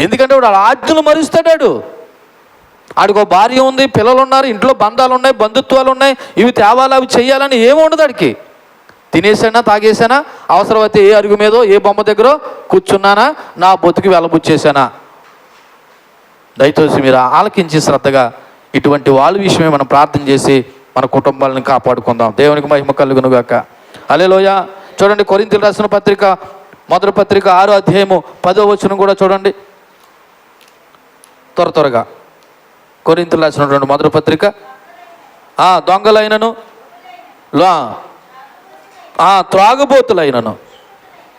Speaker 1: ఎందుకంటే వాడు ఆజ్ఞలు మరుస్తాడు. ఆడికి ఒక భార్య ఉంది, పిల్లలు ఉన్నారు, ఇంట్లో బంధాలు ఉన్నాయి, బంధుత్వాలు ఉన్నాయి, ఇవి తేవాలి, అవి చెయ్యాలని ఏమి ఉండదు ఆడికి. తినేసానా, తాగేసానా, అవసరమైతే ఏ అరుగు మీదో ఏ బొమ్మ దగ్గర కూర్చున్నానా, నా బతుకు వెలబుచ్చేసానా. దయచేసి మీరు ఆలకించి శ్రద్ధగా ఇటువంటి వాళ్ళ విషయమే మనం ప్రార్థన చేసి మన కుటుంబాలను కాపాడుకుందాం. దేవునికి మహిమ కలుగును గాక. హల్లెలూయా. చూడండి, కొరింథీయులకు రాసిన పత్రిక మొదటి పత్రిక 6వ అధ్యాయము 10వ వచనం కూడా చూడండి త్వరగా. కొరింథీయులకు రాసినటువంటి మొదటి పత్రిక, దొంగలైనను త్రాగుబోతులైనను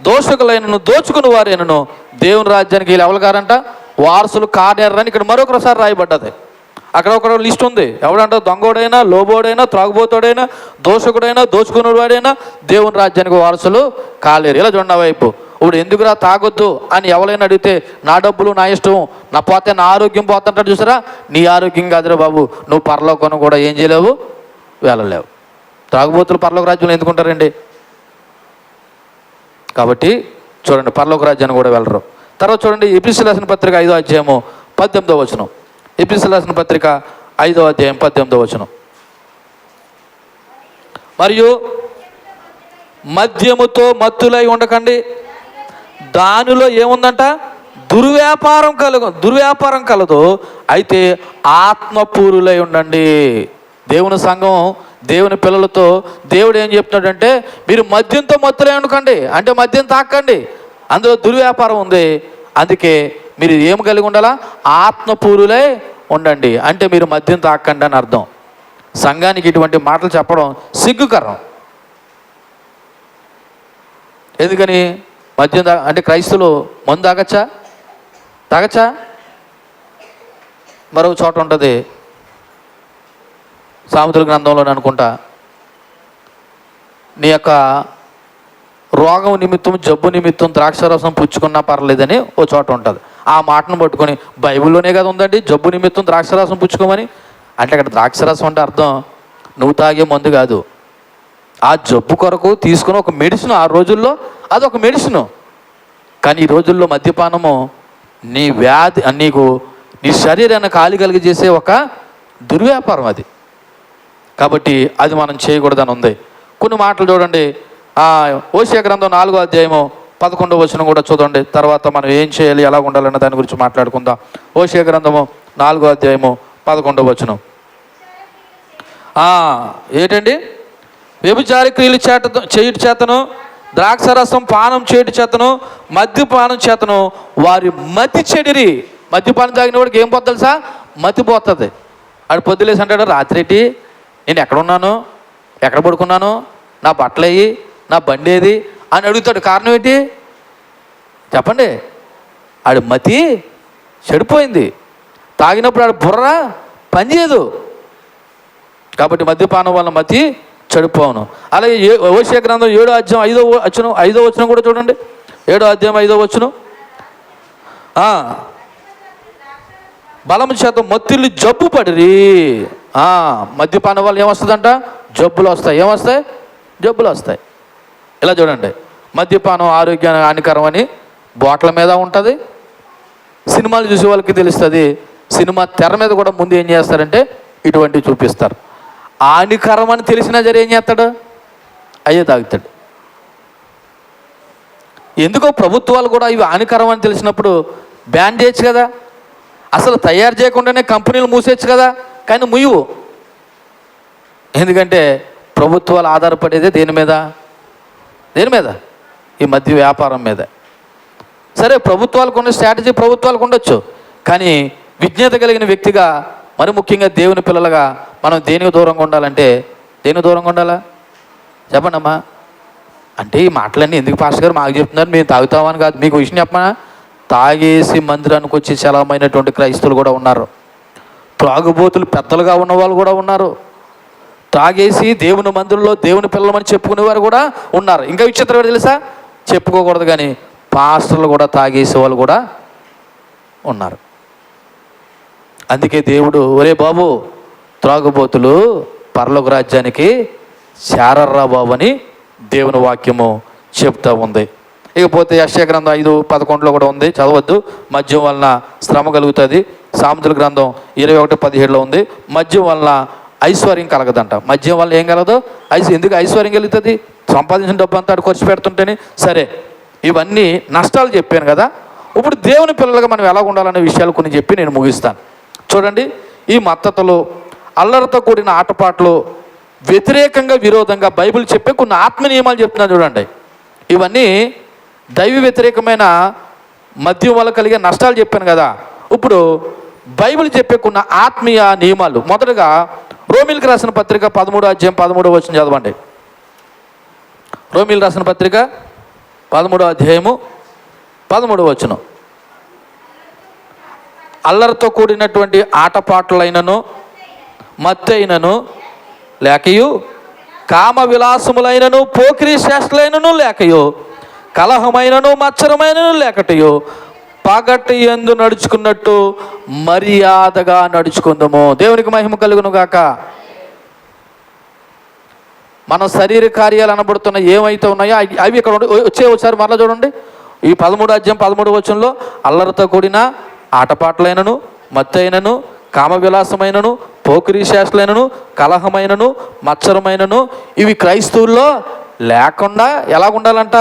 Speaker 1: దోషకులైనను దోచుకుని వారైనను దేవుని రాజ్యానికి వీళ్ళు ఎవరుగారంట, వారసులు కానేరని ఇక్కడ మరొకసారి రాయబడ్డది. అక్కడ ఒక లిస్ట్ ఉంది. ఎవడంట? దొంగోడైనా, లోబోడైనా, త్రాగుబోతుడైనా, దోషకుడైనా, దోచుకునేవాడైనా దేవుని రాజ్యానికి వారసులు కాలేరు. ఇలా చూడండి వైపు. ఇప్పుడు ఎందుకురా తాగొద్దు అని ఎవరైనా అడిగితే, నా డబ్బులు నా ఇష్టం, నా పోతే నా ఆరోగ్యం పోతుంటాడు చూసారా, నీ ఆరోగ్యం కాదురా బాబు, నువ్వు పరలోకం కూడా ఏం చేయలేవు, వెళ్ళలేవు. త్రాగుబోతులు పరలోక రాజ్యంలో ఎందుకుంటారండి? కాబట్టి చూడండి, పరలోక రాజ్యాన్ని కూడా వెళ్ళరు. తర్వాత చూడండి, ఎఫెసీయులకు రాసిన పత్రిక 5వ అధ్యాయము 18వ వచనం. ఎఫెసీయులకు రాసిన పత్రిక 5వ అధ్యాయం 18వ వచనం. మరియు మద్యముతో మత్తులై ఉండకండి, దానిలో ఏముందంట, దుర్వ్యాపారం కలదు, అయితే ఆత్మపూరులై ఉండండి. దేవుని సంఘం, దేవుని పిల్లలతో దేవుడు ఏం చెప్తున్నాడంటే, మీరు మద్యంతో మత్తులై ఉండకండి, అంటే మద్యం తాకండి, అందులో దుర్వ్యాపారం ఉంది. అందుకే మీరు ఏం కలిగి ఉండాలా? ఆత్మపూరులై ఉండండి. అంటే మీరు మద్యం తాకండి అని అర్థం. సంఘానికి ఇటువంటి మాటలు చెప్పడం సిగ్గుకరం. ఎందుకని? మద్యం అంటే క్రైస్తవులు మందు తాగచ్చా? మరొక చోట ఉంటుంది సామెతల గ్రంథంలో అనుకుంటా, నీ యొక్క రోగం నిమిత్తం, జబ్బు నిమిత్తం ద్రాక్షారసం పుచ్చుకున్నా పర్లేదని ఓ చోట ఉంటుంది. ఆ మాటను పట్టుకొని బైబిల్లోనే కదా ఉందండి జబ్బు నిమిత్తం ద్రాక్షారసం పుచ్చుకోమని. అంటే అక్కడ ద్రాక్షారసం అంటే అర్థం నువ్వు తాగే మందు కాదు, ఆ జబ్బు కొరకు తీసుకుని ఒక మెడిసిన్. ఆ రోజుల్లో అది ఒక మెడిసిన్. కానీ ఈ రోజుల్లో మద్యపానము నీ వ్యాధి, నీ శరీరాన్ని ఖాళీ కలిగి చేసే ఒక దుర్వ్యాపారం అది. కాబట్టి అది మనం చేయకూడదని ఉంది. కొన్ని మాటలు చూడండి. హోషేయ గ్రంథం 4వ అధ్యాయము 11వ వచనం కూడా చూడండి. తర్వాత మనం ఏం చేయాలి, ఎలా ఉండాలన్న దాని గురించి మాట్లాడుకుందాం. హోషేయ గ్రంథము 4వ అధ్యాయము 11వ వచనం. ఏంటండి? వ్యభిచారి క్రియలు చేయుట చేతను, ద్రాక్షరసం పానం చేయుట చేతను, మద్యపానం చేతను వారి మతి చెడిరి. మద్యపానం తాగిన వాడికి ఏం పోతుంది తెలుసా? మతి పోతుంది. ఆడు పొద్దులేసి అంటాడు, రాత్రేటి నేను ఎక్కడున్నాను, ఎక్కడ పడుకున్నాను, నా బట్టలయ్యి, నా బండి ఏది అని అడుగుతాడు. కారణం ఏంటి చెప్పండి? ఆడు మతి చెడిపోయింది. తాగినప్పుడు ఆడు బుర్ర పనిచేయదు. కాబట్టి మద్యపానం వల్ల మతి చెడిపోను. అలాగే హోషేయ గ్రంథం 7వ అధ్యాయం 5వ వచనం కూడా చూడండి. 7వ అధ్యాయం 5వ వచనం. బలము చేత మొత్తిల్లి జబ్బు పడిరి. మద్యపానం వల్ల ఏమొస్తుందంట? జబ్బులు వస్తాయి. ఏమొస్తాయి? జబ్బులు వస్తాయి. ఇలా చూడండి, మద్యపానం ఆరోగ్యానికి హానికరం అని బాటిల్ మీద ఉంటుంది. సినిమాలు చూసే వాళ్ళకి తెలుస్తుంది. సినిమా తెర మీద కూడా ముందు ఏం చేస్తారంటే ఇటువంటివి చూపిస్తారు. హానికరం అని తెలిసినా సరే ఏం చేస్తాడు? అయ్యే తాగుతాడు. ఎందుకో ప్రభుత్వాలు కూడా ఇవి హానికరం అని తెలిసినప్పుడు బ్యాన్ చేయొచ్చు కదా. అసలు తయారు చేయకుండానే కంపెనీలు మూసేయచ్చు కదా. కానీ ముయ్యవు. ఎందుకంటే ప్రభుత్వాలు ఆధారపడేదే దేని మీద? ఈ మద్య వ్యాపారం మీద. సరే, ప్రభుత్వాలకు ఉన్న స్ట్రాటజీ ప్రభుత్వాలకు ఉండొచ్చు. కానీ విజ్ఞత కలిగిన వ్యక్తిగా, మరి ముఖ్యంగా దేవుని పిల్లలుగా మనం దేనికి దూరంగా ఉండాలంటే దేనికి దూరంగా ఉండాలా చెప్పండి అమ్మా. అంటే ఈ మాటలన్నీ ఎందుకు పాస్టర్ గారు మాకు చెప్తున్నారు, మేము తాగుతామని కాదు. మీకు విషయం చెప్పమా, తాగేసి మందిరానికి వచ్చి చలమైనటువంటి క్రైస్తవులు కూడా ఉన్నారు. త్రాగుబోతులు పెద్దలుగా ఉన్న వాళ్ళు కూడా ఉన్నారు. తాగేసి దేవుని మందిరంలో దేవుని పిల్లలమని చెప్పుకునేవారు కూడా ఉన్నారు. ఇంకా విచిత్రం తెలుసా? చెప్పుకోకూడదు కానీ పాస్టర్లు కూడా తాగేసే వాళ్ళు కూడా ఉన్నారు. అందుకే దేవుడు, ఒరే బాబు త్రాగుబోతులు పరలోక రాజ్యానికి చేరర్రా బాబు అని దేవుని వాక్యము చెప్తా ఉంది. ఇకపోతే యెషయా గ్రంథం 5:11 కూడా ఉంది, చదవద్దు. మద్యం వలన శ్రమ కలుగుతుంది. సామెతల గ్రంథం 21:17 ఉంది, మద్యం వలన ఐశ్వర్యం కలగదంట. మద్యం వల్ల ఏం కలగదు? ఎందుకు ఐశ్వర్యం కలుగుతుంది? సంపాదించిన డబ్బు అంతా ఖర్చు పెడుతుంటేనే. సరే, ఇవన్నీ నష్టాలు చెప్పాను కదా. ఇప్పుడు దేవుని పిల్లలుగా మనం ఎలా ఉండాలనే విషయాలు కొన్ని చెప్పి నేను ముగిస్తాను. చూడండి, ఈ మత్తతలు, అల్లరితో కూడిన ఆటపాటలు, వ్యతిరేకంగా విరోధంగా బైబిల్ చెప్పే కొన్ని ఆత్మ నియమాలు చెప్తున్నాను చూడండి. ఇవన్నీ దైవ వ్యతిరేకమైన మద్యం వల్ల కలిగే నష్టాలు చెప్పాను కదా. ఇప్పుడు బైబిల్ చెప్పే కొన్ని ఆత్మీయ నియమాలు. మొదటగా రోమిల్కి రాసిన పత్రిక 13వ అధ్యాయం 13వ వచనం చదవండి. రోమిల్ రాసిన పత్రిక 13వ అధ్యాయము 13వ వచనం. అల్లరితో కూడినటువంటి ఆటపాటలైనను, మత్తైనను లేకయు, కామ విలాసములైనను, పోకిరీ చేష్టలైనను లేకయు, కలహమైనను, మత్సరమైనను లేకటయు, పగటి యందు నడుచుకున్నట్టు మర్యాదగా నడుచుకుందాము. దేవునికి మహిమ కలుగును గాక. మన శరీర కార్యాలు అనబడుతున్న ఏమైతే ఉన్నాయో అవి ఇక్కడ ఒకసారి మరలా చూడండి. ఈ 13వ అధ్యాయం 13వ వచనంలో అల్లరితో కూడిన ఆటపాటలైనను, మత్తైనను, కామ విలాసమైనను, పోకిరీ చేష్టలైనను, కలహమైనను, మత్సరమైనను ఇవి క్రైస్తవుల్లో లేకుండా ఎలా ఉండాలంట?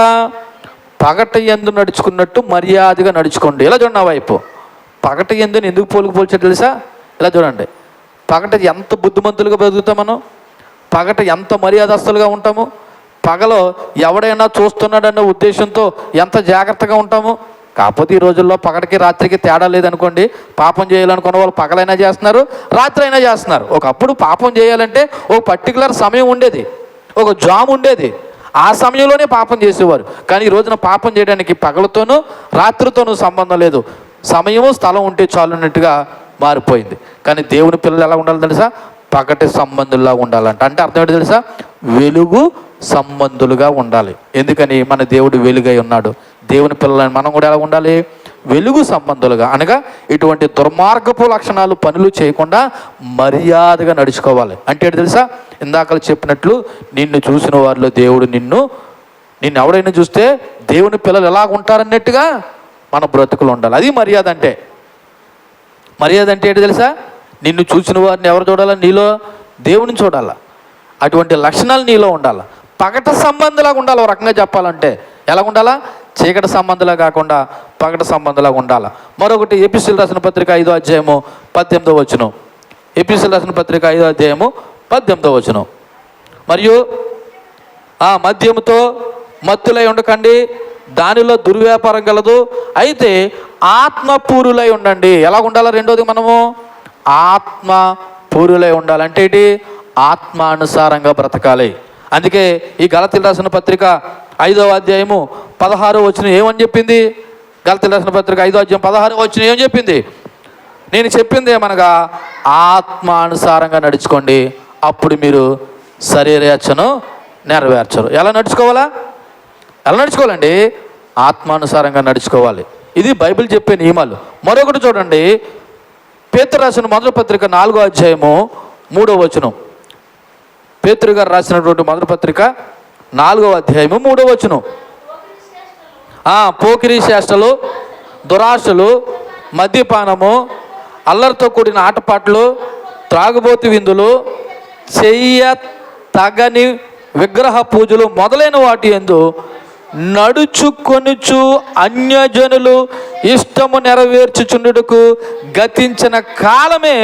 Speaker 1: పగటి యందు నడుచుకున్నట్టు మర్యాదగా నడుచుకోండి. ఇలా చూడండి, ఆ వైపు పగటి యందుని ఎందుకు పోల్చాడు తెలుసా? ఇలా చూడండి, పగటి ఎంత బుద్ధిమంతులుగా బతుకుతాం మనం, పగట ఎంత మర్యాదస్తులుగా ఉంటాము, పగలో ఎవడైనా చూస్తున్నాడన్న ఉద్దేశంతో ఎంత జాగ్రత్తగా ఉంటాము. కాకపోతే ఈ రోజుల్లో పగటికి రాత్రికి తేడా లేదనుకోండి. పాపం చేయాలనుకున్న వాళ్ళు పగలైనా చేస్తున్నారు, రాత్రి అయినా చేస్తున్నారు. ఒకప్పుడు పాపం చేయాలంటే ఒక పర్టికులర్ సమయం ఉండేది, ఒక జామ్ ఉండేది, ఆ సమయంలోనే పాపం చేసేవారు. కానీ ఈ రోజున పాపం చేయడానికి పగలతోనూ రాత్రితోనూ సంబంధం లేదు, సమయము స్థలం ఉంటే చాలు అన్నట్టుగా మారిపోయింది. కానీ దేవుని పిల్లలు ఎలా ఉండాలి తెలుసా? పగటి సంబంధుల్లా ఉండాలంట. అంటే అర్థం ఏంటి తెలుసా? వెలుగు సంబంధులుగా ఉండాలి. ఎందుకని? మన దేవుడు వెలుగై ఉన్నాడు. దేవుని పిల్లలని మనం కూడా ఎలా ఉండాలి? వెలుగు సంబంధులుగా, అనగా ఇటువంటి దుర్మార్గపు లక్షణాలు పనులు చేయకుండా మర్యాదగా నడుచుకోవాలి. అంటే ఏంటి తెలుసా? ఇందాక చెప్పినట్లు నిన్ను చూసిన వారిలో దేవుడు నిన్ను ఎవడైనా చూస్తే దేవుని పిల్లలు ఎలా ఉంటారన్నట్టుగా మన బ్రతుకులు ఉండాలి. అది మర్యాద అంటే. మర్యాద అంటే ఏంటి తెలుసా? నిన్ను చూసిన వారిని ఎవరు చూడాలా? నీలో దేవుని చూడాలా. అటువంటి లక్షణాలు నీలో ఉండాలి. పగట సంబంధులాగా ఉండాలి. ఒక రకంగా చెప్పాలంటే ఎలా ఉండాలా? చీకటి సంబంధులా కాకుండా పగట సంబంధులాగా ఉండాలి. మరొకటి ఎపిసీలు రాసిన పత్రిక 5వ అధ్యాయము 18వ వచనం. ఎపిసీలు రాసిన పత్రిక 5వ అధ్యాయము 18వ వచనం. మరియు ఆ మద్యముతో మత్తులై ఉండకండి, దానిలో దుర్వ్యాపారం కలదు, అయితే ఆత్మపూరులై ఉండండి. ఎలా ఉండాలా? రెండోది మనము ఆత్మపూరులై ఉండాలి. అంటే ఏంటి? ఆత్మానుసారంగా బ్రతకాలి. అందుకే ఈ గలతీయులకు రాసిన పత్రిక 5వ అధ్యాయము 16వ వచనం ఏమని చెప్పింది? గలతీయులకు రాసిన పత్రిక 5వ అధ్యాయం 16వ వచనం ఏమని చెప్పింది? నేను చెప్పింది ఏమనగా ఆత్మానుసారంగా నడుచుకోండి, అప్పుడు మీరు శరీరేచ్ఛను నెరవేర్చరు. ఎలా నడుచుకోవాలా? ఎలా నడుచుకోవాలండి? ఆత్మానుసారంగా నడుచుకోవాలి. ఇది బైబిల్ చెప్పే నియమాలు. మరొకటి చూడండి, పేతురు రాసిన మొదటి పత్రిక 4వ అధ్యాయము 3వ వచనం. పేతురు గారు రాసినటువంటి మొదటి పత్రిక 4వ అధ్యాయము 3వ వచనం. పోకిరీ చేష్టలు, దురాశలు, మద్యపానము, అల్లరితో కూడిన ఆటపాటలు, త్రాగుబోతు విందులు, చెయ్య తగని విగ్రహ పూజలు మొదలైన వాటి యందు నడుచుకొనుచు అన్యజనులు ఇష్టము నెరవేర్చుచుండుటకు గతించిన కాలమే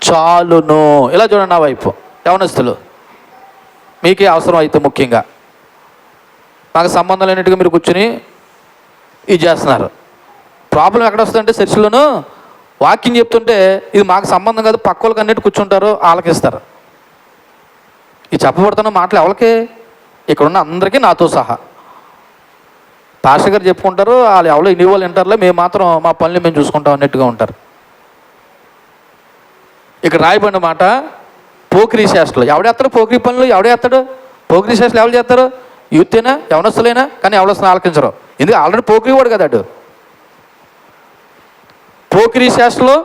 Speaker 1: చాలును. ఇలా చూడండి నా వైపు యవనస్తులు, మీకే అవసరం అయితే ముఖ్యంగా నాకు సంబంధం లేనట్టుగా మీరు కూర్చుని ఇది చేస్తున్నారు. ప్రాబ్లం ఎక్కడ వస్తుందంటే చర్చిలోనూ వాక్యం చెప్తుంటే ఇది మాకు సంబంధం కాదు, పక్క వాళ్ళకి అన్నిటి కూర్చుంటారు, ఆలకిస్తారు. ఈ చెప్పబడుతున్న మాటలు ఎవరికి? ఇక్కడున్న అందరికీ, నాతో సహా. పాస్టర్ గారు చెప్పుకుంటారు, వాళ్ళు ఎవరో ఇన్ని వాళ్ళు వింటారులే, మేము మాత్రం మా పనులు మేము చూసుకుంటాం అన్నట్టుగా ఉంటారు. ఇక్కడ రాయబడిన మాట పోకిరీ చేష్టలు. ఎవడేస్తాడు పోకిరీ పనులు? ఎవడేస్తాడు పోకిరీ చేష్టలు? ఎవరు చేస్తారు? యూతేనా, యవనస్తులైనా? కానీ యవనస్తులను ఆలకించరు. ఎందుకు? ఆల్రెడీ పోకిరీ వాడు కదా అటు. పోకిరీ చేష్టలు,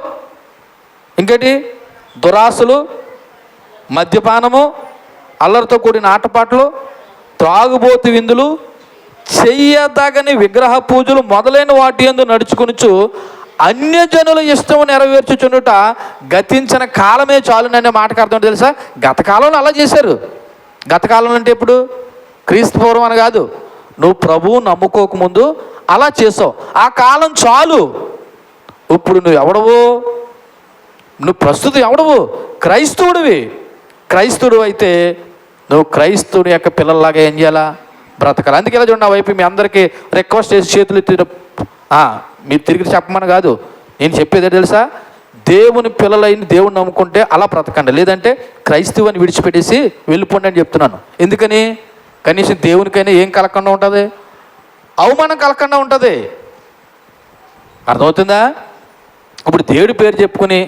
Speaker 1: ఇంకేటి? దురాశలు, మద్యపానము, అల్లరితో కూడిన ఆటపాటలు, త్రాగుబోతు విందులు, చెయ్యదగని విగ్రహ పూజలు మొదలైన వాటి యందు నడుచుకొనుచు అన్యజనుల ఇష్టం నెరవేర్చుచుండుట గతించిన కాలమే చాలుననే మాటకు అర్థం తెలుసా? గత కాలంలో అలా చేశారు. గత కాలంలో అంటే ఎప్పుడు? క్రీస్తు పూర్వం అని కాదు, నువ్వు ప్రభువు నమ్ముకోకముందు అలా చేసావు. ఆ కాలం చాలు. ఇప్పుడు నువ్వు ఎవడవు? నువ్వు ప్రస్తుతం ఎవడవు? క్రైస్తవుడివి. క్రైస్తవుడు అయితే నువ్వు క్రైస్తవుడి యొక్క పిల్లల్లాగా ఏం చేయాలా? బ్రతకాలి. అందుకే ఇలా చూడండి, నా వైపు మీ అందరికీ రిక్వెస్ట్ చేసి చేతులు ఎత్తి మీరు తిరిగి చెప్పమని కాదు, నేను చెప్పేది తెలుసా? దేవుని పిల్లలైన దేవుని నమ్ముకుంటే అలా బ్రతకండి, లేదంటే క్రైస్తవాన్ని విడిచిపెట్టేసి వెళ్ళిపోండి అని చెప్తున్నాను. ఎందుకని? కనీసం దేవునికైనా ఏం కలగకుండా ఉంటుంది? అవమానం కలగకుండా ఉంటుంది. అర్థమవుతుందా? ఇప్పుడు దేవుడి పేరు చెప్పుకుని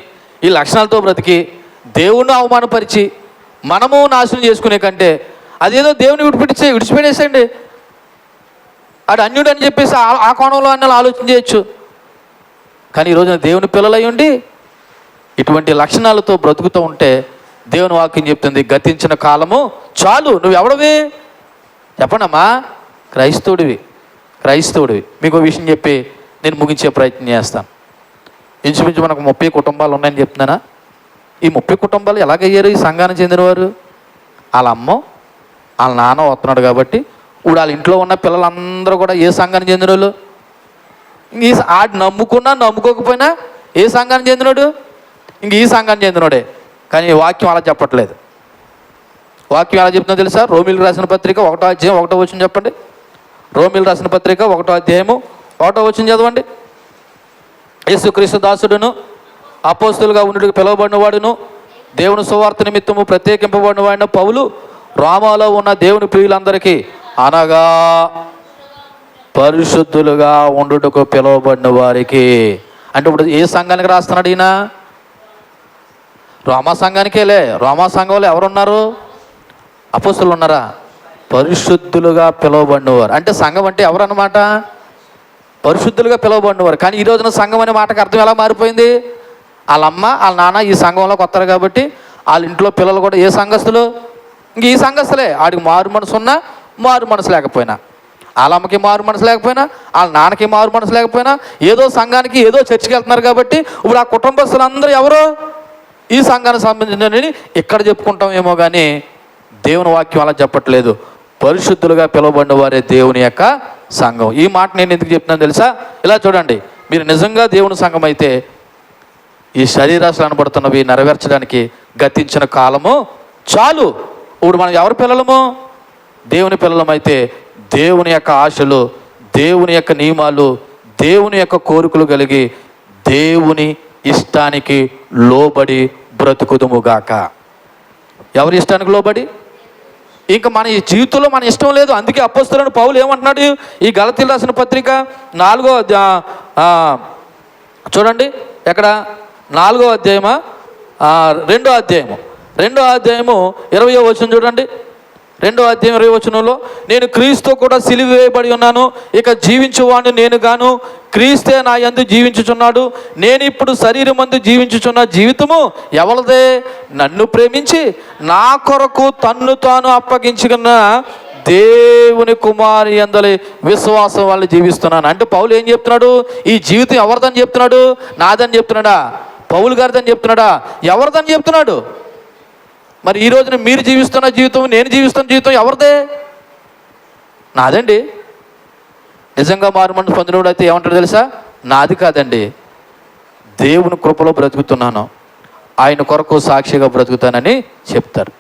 Speaker 1: ఈ లక్షణాలతో బ్రతికి దేవుణ్ణి అవమానపరిచి మనము నాశనం చేసుకునే కంటే అదేదో దేవుని విడిచిపెట్టేసేయండి. ఆడు అన్యుడు అని చెప్పేసి ఆ కోణంలో అన్న ఆలోచన చేయొచ్చు. కానీ ఈరోజున దేవుని పిల్లలై ఉండి ఇటువంటి లక్షణాలతో బ్రతుకుతూ ఉంటే దేవుని వాక్యం చెప్తుంది, గతించిన కాలము చాలు. నువ్వు ఎవడవి? చెప్పండమ్మా. క్రైస్తవుడివి. క్రైస్తవుడివి. మీకు విషయం చెప్పి నేను ముగించే ప్రయత్నం చేస్తాను. ఇంచుమించు మనకు 30 కుటుంబాలు ఉన్నాయని చెప్తున్నానా? ఈ 30 కుటుంబాలు ఎలాగయ్యారు? ఈ సంఘానికి చెందినవారు వాళ్ళ అమ్మ వాళ్ళ నాన్న వస్తున్నాడు కాబట్టి ఇప్పుడు వాళ్ళ ఇంట్లో ఉన్న పిల్లలందరూ కూడా ఏ సంఘానికి చెందిన వాళ్ళు? ఈ ఆడు నమ్ముకున్నా నమ్ముకోకపోయినా ఏ సంఘానికి చెందినోడు? ఇంక ఈ సంఘానికి చెందినోడే. కానీ వాక్యం అలా చెప్పట్లేదు. వాక్యం ఎలా చెప్తుందో తెలుసా? రోమీలకు రాసిన పత్రిక 1వ అధ్యాయం 1వ వచనం చెప్పండి. రోమీలు రాసిన పత్రిక 1వ అధ్యాయము 1వ వచనం చదవండి. యేసుక్రీస్తు దాసుడును అపోస్తలుగా ఉండుటకు పిలువబడిన వాడును దేవుని సువార్త నిమిత్తము ప్రత్యేకింపబడిన వాడిన పౌలు రోమాలో ఉన్న దేవుని ప్రియులందరికీ అనగా పరిశుద్ధులుగా ఉండుటకు పిలువబడిన వారికి. అంటే ఇప్పుడు ఏ సంఘానికి రాస్తున్నాడు ఈయన? రోమా సంఘానికేలే. రోమా సంఘంలో ఎవరున్నారు? అపోస్తలులు ఉన్నారా? పరిశుద్ధులుగా పిలువబడినవారు. అంటే సంఘం అంటే ఎవరు అన్నమాట? పరిశుద్ధులుగా పిలువబడినవారు. కానీ ఈ రోజున సంఘం అనే మాటకు అర్థం ఎలా మారిపోయింది? వాళ్ళ అమ్మ వాళ్ళ నాన్న ఈ సంఘంలోకి వస్తారు కాబట్టి వాళ్ళ ఇంట్లో పిల్లలు కూడా ఏ సంఘస్థులు? ఇంక ఈ సంఘస్థులే. ఆడికి మారు మనసు ఉన్నా మారు మనసు లేకపోయినా, వాళ్ళ అమ్మకి మారు మనసు లేకపోయినా వాళ్ళ నాన్నకి మారు మనసు లేకపోయినా ఏదో సంఘానికి ఏదో చర్చికి వెళ్తున్నారు కాబట్టి ఇప్పుడు ఆ కుటుంబస్తులందరూ ఎవరో ఈ సంఘానికి సంబంధించిన ఇక్కడ చెప్పుకుంటాం ఏమో, కానీ దేవుని వాక్యం అలా చెప్పట్లేదు. పరిశుద్ధులుగా పిలువబడిన వారే దేవుని యొక్క సంఘం. ఈ మాట నేను ఎందుకు చెప్తున్నాను తెలుసా? ఇలా చూడండి, మీరు నిజంగా దేవుని సంఘం అయితే ఈ శరీరాశలు అనబడుతున్నవి నెరవేర్చడానికి గతించిన కాలము చాలు. ఇప్పుడు మనం ఎవరి పిల్లలము? దేవుని పిల్లలమైతే దేవుని యొక్క ఆశలు, దేవుని యొక్క నియమాలు, దేవుని యొక్క కోరికలు కలిగి దేవుని ఇష్టానికి లోబడి బ్రతుకుదుముగాక. ఎవరి ఇష్టానికి లోబడి? ఇంకా మన ఈ జీవితంలో మన ఇష్టం లేదు. అందుకే అపోస్తలుడైన పౌలు ఏమంటున్నాడు? ఈ గలతీయులకు రాసిన పత్రిక 4వ చూడండి, ఎక్కడ? 4వ అధ్యాయమా 2వ అధ్యాయము 20వ వచనం చూడండి. 2వ అధ్యాయం 20వ వచనంలో, నేను క్రీస్తు కూడా సిలువ వేయబడి ఉన్నాను, ఇక జీవించువాడిని నేను గాను, క్రీస్తే నా యందు జీవించుచున్నాడు. నేను ఇప్పుడు శరీరమందు జీవించుచున్న జీవితము ఎవరిదే? నన్ను ప్రేమించి నా కొరకు తన్ను తాను అప్పగించుకున్న దేవుని కుమారి యందలి విశ్వాసం వల్ల జీవిస్తున్నాను. అంటే పౌలు ఏం చెప్తున్నాడు? ఈ జీవితం ఎవరిదని చెప్తున్నాడు? నాదని చెప్తున్నాడా? పౌలు గారిదని చెప్తున్నాడా? ఎవరిదని చెప్తున్నాడు? మరి ఈ రోజున మీరు జీవిస్తున్న జీవితం, నేను జీవిస్తున్న జీవితం ఎవరిదే? నాదండి. నిజంగా మారు మనసు పొందినోడు అయితే ఏమంటాడు తెలుసా? నాది కాదండి, దేవుని కృపలో బ్రతుకుతున్నాను, ఆయన కొరకు సాక్షిగా బ్రతుకుతానని చెప్తారు.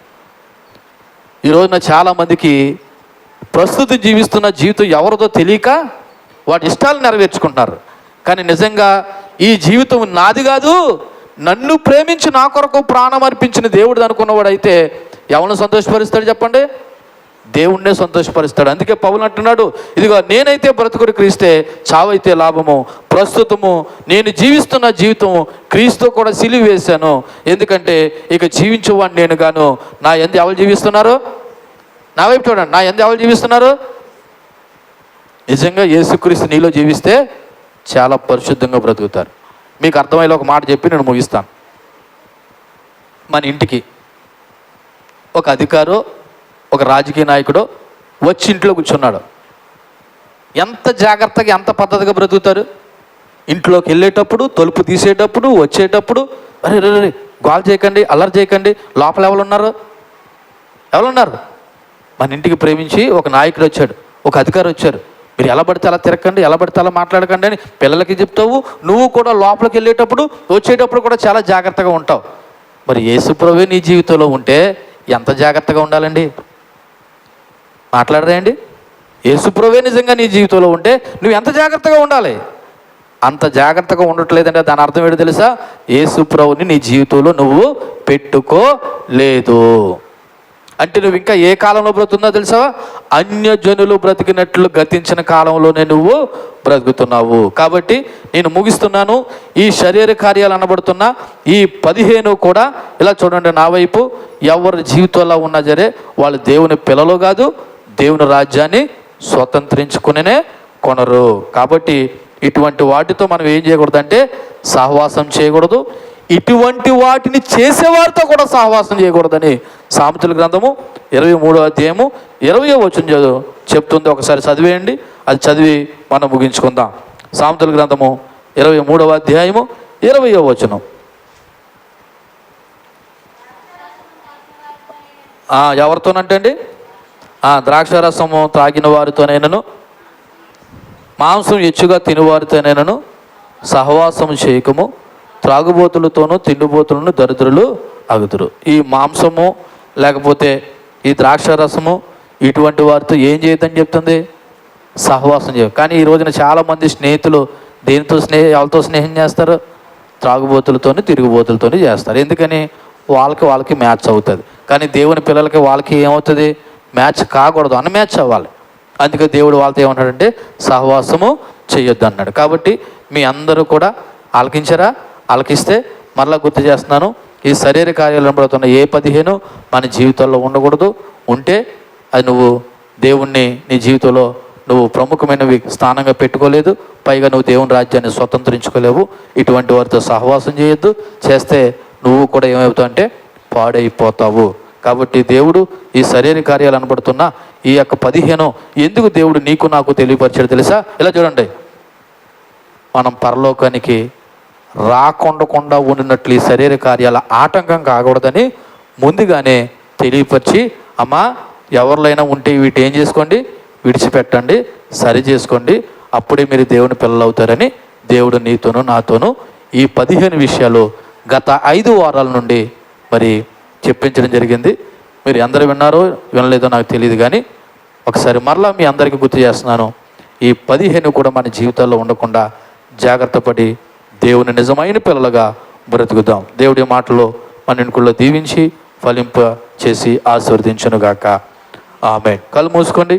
Speaker 1: ఈ రోజున చాలామందికి ప్రస్తుతం జీవిస్తున్న జీవితం ఎవరిదో తెలియక వాటి ఇష్టాలు నెరవేర్చుకుంటున్నారు. కానీ నిజంగా ఈ జీవితం నాది కాదు, నన్ను ప్రేమించి నా కొరకు ప్రాణం అర్పించిన దేవుడు అనుకున్నవాడు అయితే ఎవరిని సంతోషపరుస్తాడు చెప్పండి? దేవుణ్ణే సంతోషపరుస్తాడు. అందుకే పౌలు అంటున్నాడు, ఇదిగో నేనైతే బ్రతుకుడు క్రీస్తే, చావైతే లాభము. ప్రస్తుతము నేను జీవిస్తున్న జీవితం క్రీస్తు కూడా సిలువ వేశాను, ఎందుకంటే ఇక జీవించేవాడిని నేను గాను. నా యందు ఎవరు జీవిస్తున్నారు? నా వైపు చూడండి, నా యందు ఎవరు జీవిస్తున్నారు? నిజంగా యేసుక్రీస్తు నీలో జీవిస్తే చాలా పరిశుద్ధంగా బ్రతుకుతారు. మీకు అర్థమయ్యేలా ఒక మాట చెప్పి నేను ముగిస్తాను. మన ఇంటికి ఒక అధికారో ఒక రాజకీయ నాయకుడు వచ్చి ఇంట్లో కూర్చున్నాడు. ఎంత జాగ్రత్తగా ఎంత పద్ధతిగా బ్రతుకుతారు? ఇంట్లోకి వెళ్ళేటప్పుడు, తలుపు తీసేటప్పుడు, వచ్చేటప్పుడు అరే రే గోల్ చేయకండి, అల్లరి చేయకండి, లోపల ఎవరున్నారు? మన ఇంటికి ప్రేమించి ఒక నాయకుడు వచ్చాడు, ఒక అధికారి వచ్చారు. మీరు ఎలా పడితే అలా తిరగకండి, ఎలా పడితే అలా మాట్లాడకండి అని పిల్లలకి చెప్తావు. నువ్వు కూడా లోపలికి వెళ్ళేటప్పుడు వచ్చేటప్పుడు కూడా చాలా జాగ్రత్తగా ఉంటావు. మరి యేసుప్రభువే నీ జీవితంలో ఉంటే ఎంత జాగ్రత్తగా ఉండాలండి? మాట్లాడరే అండి? యేసుప్రభువే నిజంగా నీ జీవితంలో ఉంటే నువ్వు ఎంత జాగ్రత్తగా ఉండాలి? అంత జాగ్రత్తగా ఉండట్లేదంటే దాని అర్థం ఏంటో తెలుసా? యేసుప్రభుని నీ జీవితంలో నువ్వు పెట్టుకోలేదు. అంటే నువ్వు ఇంకా ఏ కాలంలో బ్రతుకుతుందో తెలుసా? అన్యజనులు బ్రతికినట్లు గతించిన కాలంలోనే నువ్వు బ్రతుకుతున్నావు. కాబట్టి నేను ముగిస్తున్నాను. ఈ శరీర కార్యాలు అనబడుతున్న ఈ 15 కూడా ఇలా చూడండి, నా వైపు ఎవరి జీవితంలో ఉన్నా సరే వాళ్ళు దేవుని పిల్లలు కాదు, దేవుని రాజ్యాన్ని స్వతంత్రించుకునే కొనరు. కాబట్టి ఇటువంటి వాటితో మనం ఏం చేయకూడదు అంటే సహవాసం చేయకూడదు. ఇటువంటి వాటిని చేసేవారితో కూడా సహవాసం చేయకూడదని సామెతల గ్రంథము 23వ అధ్యాయము 20వ వచనం చెప్తుంది. ఒకసారి చదివేయండి, అది చదివి మనం ముగించుకుందాం. సామెతల గ్రంథము 23వ అధ్యాయము 20వ వచనం. ఎవరితోనంటండి? ద్రాక్షారసము త్రాగిన వారితోనైనను మాంసం ఎచ్చుగా తినేవారితోనైనను సహవాసము చేయకము, త్రాగుబోతులతోనూ తిండిబోతులను దరిద్రులు అగుదురు. ఈ మాంసము లేకపోతే ఈ ద్రాక్ష రసము ఇటువంటి వారితో ఏం చేయొద్దని చెప్తుంది? సహవాసం చేయ. కానీ ఈ రోజున చాలామంది స్నేహితులు దేనితో ఎవరితో స్నేహం చేస్తారు? త్రాగుబోతులతోని తిరుగుబోతులతోని చేస్తారు. ఎందుకని? వాళ్ళకి మ్యాచ్ అవుతుంది. కానీ దేవుని పిల్లలకి వాళ్ళకి ఏమవుతుంది? మ్యాచ్ కాకూడదు, అన్న మ్యాచ్ అవ్వాలి. అందుకే దేవుడు వాళ్ళతో ఏమంటాడంటే సహవాసము చేయొద్దు అన్నాడు. కాబట్టి మీ అందరూ కూడా ఆలకించరా? ఆలకిస్తే మరలా గుర్తు చేస్తున్నాను, ఈ శరీర కార్యాలు అనబడుతున్న ఏ 15 మన జీవితాల్లో ఉండకూడదు. ఉంటే అది నువ్వు దేవుణ్ణి నీ జీవితంలో నువ్వు ప్రముఖమైనవి స్థానంగా పెట్టుకోలేదు. పైగా నువ్వు దేవుని రాజ్యాన్ని స్వతంత్రించుకోలేవు. ఇటువంటి వారితో సహవాసం చేయొద్దు. చేస్తే నువ్వు కూడా ఏమవుతావు అంటే పాడైపోతావు. కాబట్టి దేవుడు ఈ శరీర కార్యాలు అనబడుతున్న ఈ యొక్క 15 ఎందుకు దేవుడు నీకు నాకు తెలియపరిచాడు తెలుసా? ఇలా చూడండి, మనం పరలోకానికి రాకుండా ఉండినట్లు ఈ శరీర కార్యాల ఆటంకం కాకూడదని ముందుగానే తెలియపరిచి, అమ్మా ఎవరిలైనా ఉంటే వీటి ఏం చేసుకోండి, విడిచిపెట్టండి, సరి చేసుకోండి, అప్పుడే మీరు దేవుని పిల్లలు అవుతారని దేవుడు నీతోనూ నాతోనూ ఈ 15 విషయాలు గత 5 వారాల నుండి మరి చెప్పించడం జరిగింది. మీరు అందరూ విన్నారో వినలేదో నాకు తెలియదు, కానీ ఒకసారి మరలా మీ అందరికీ గుర్తు చేస్తున్నాను. ఈ 15 కూడా మన జీవితాల్లో ఉండకుండా జాగ్రత్త పడి దేవుని నిజమైన పిల్లలుగా బ్రతుకుదాం. దేవుడి మాటలో మన ఇంట్లో దీవించి ఫలింప చేసి ఆశీర్వదించునుగాక. ఆమేన్. కళ్ళు మూసుకోండి.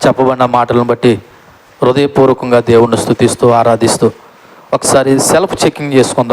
Speaker 1: చెప్పబడిన మాటలను బట్టి హృదయపూర్వకంగా దేవుణ్ణి స్తుతిస్తూ ఆరాధిస్తూ ఒకసారి సెల్ఫ్ చెకింగ్ చేసుకుందాం.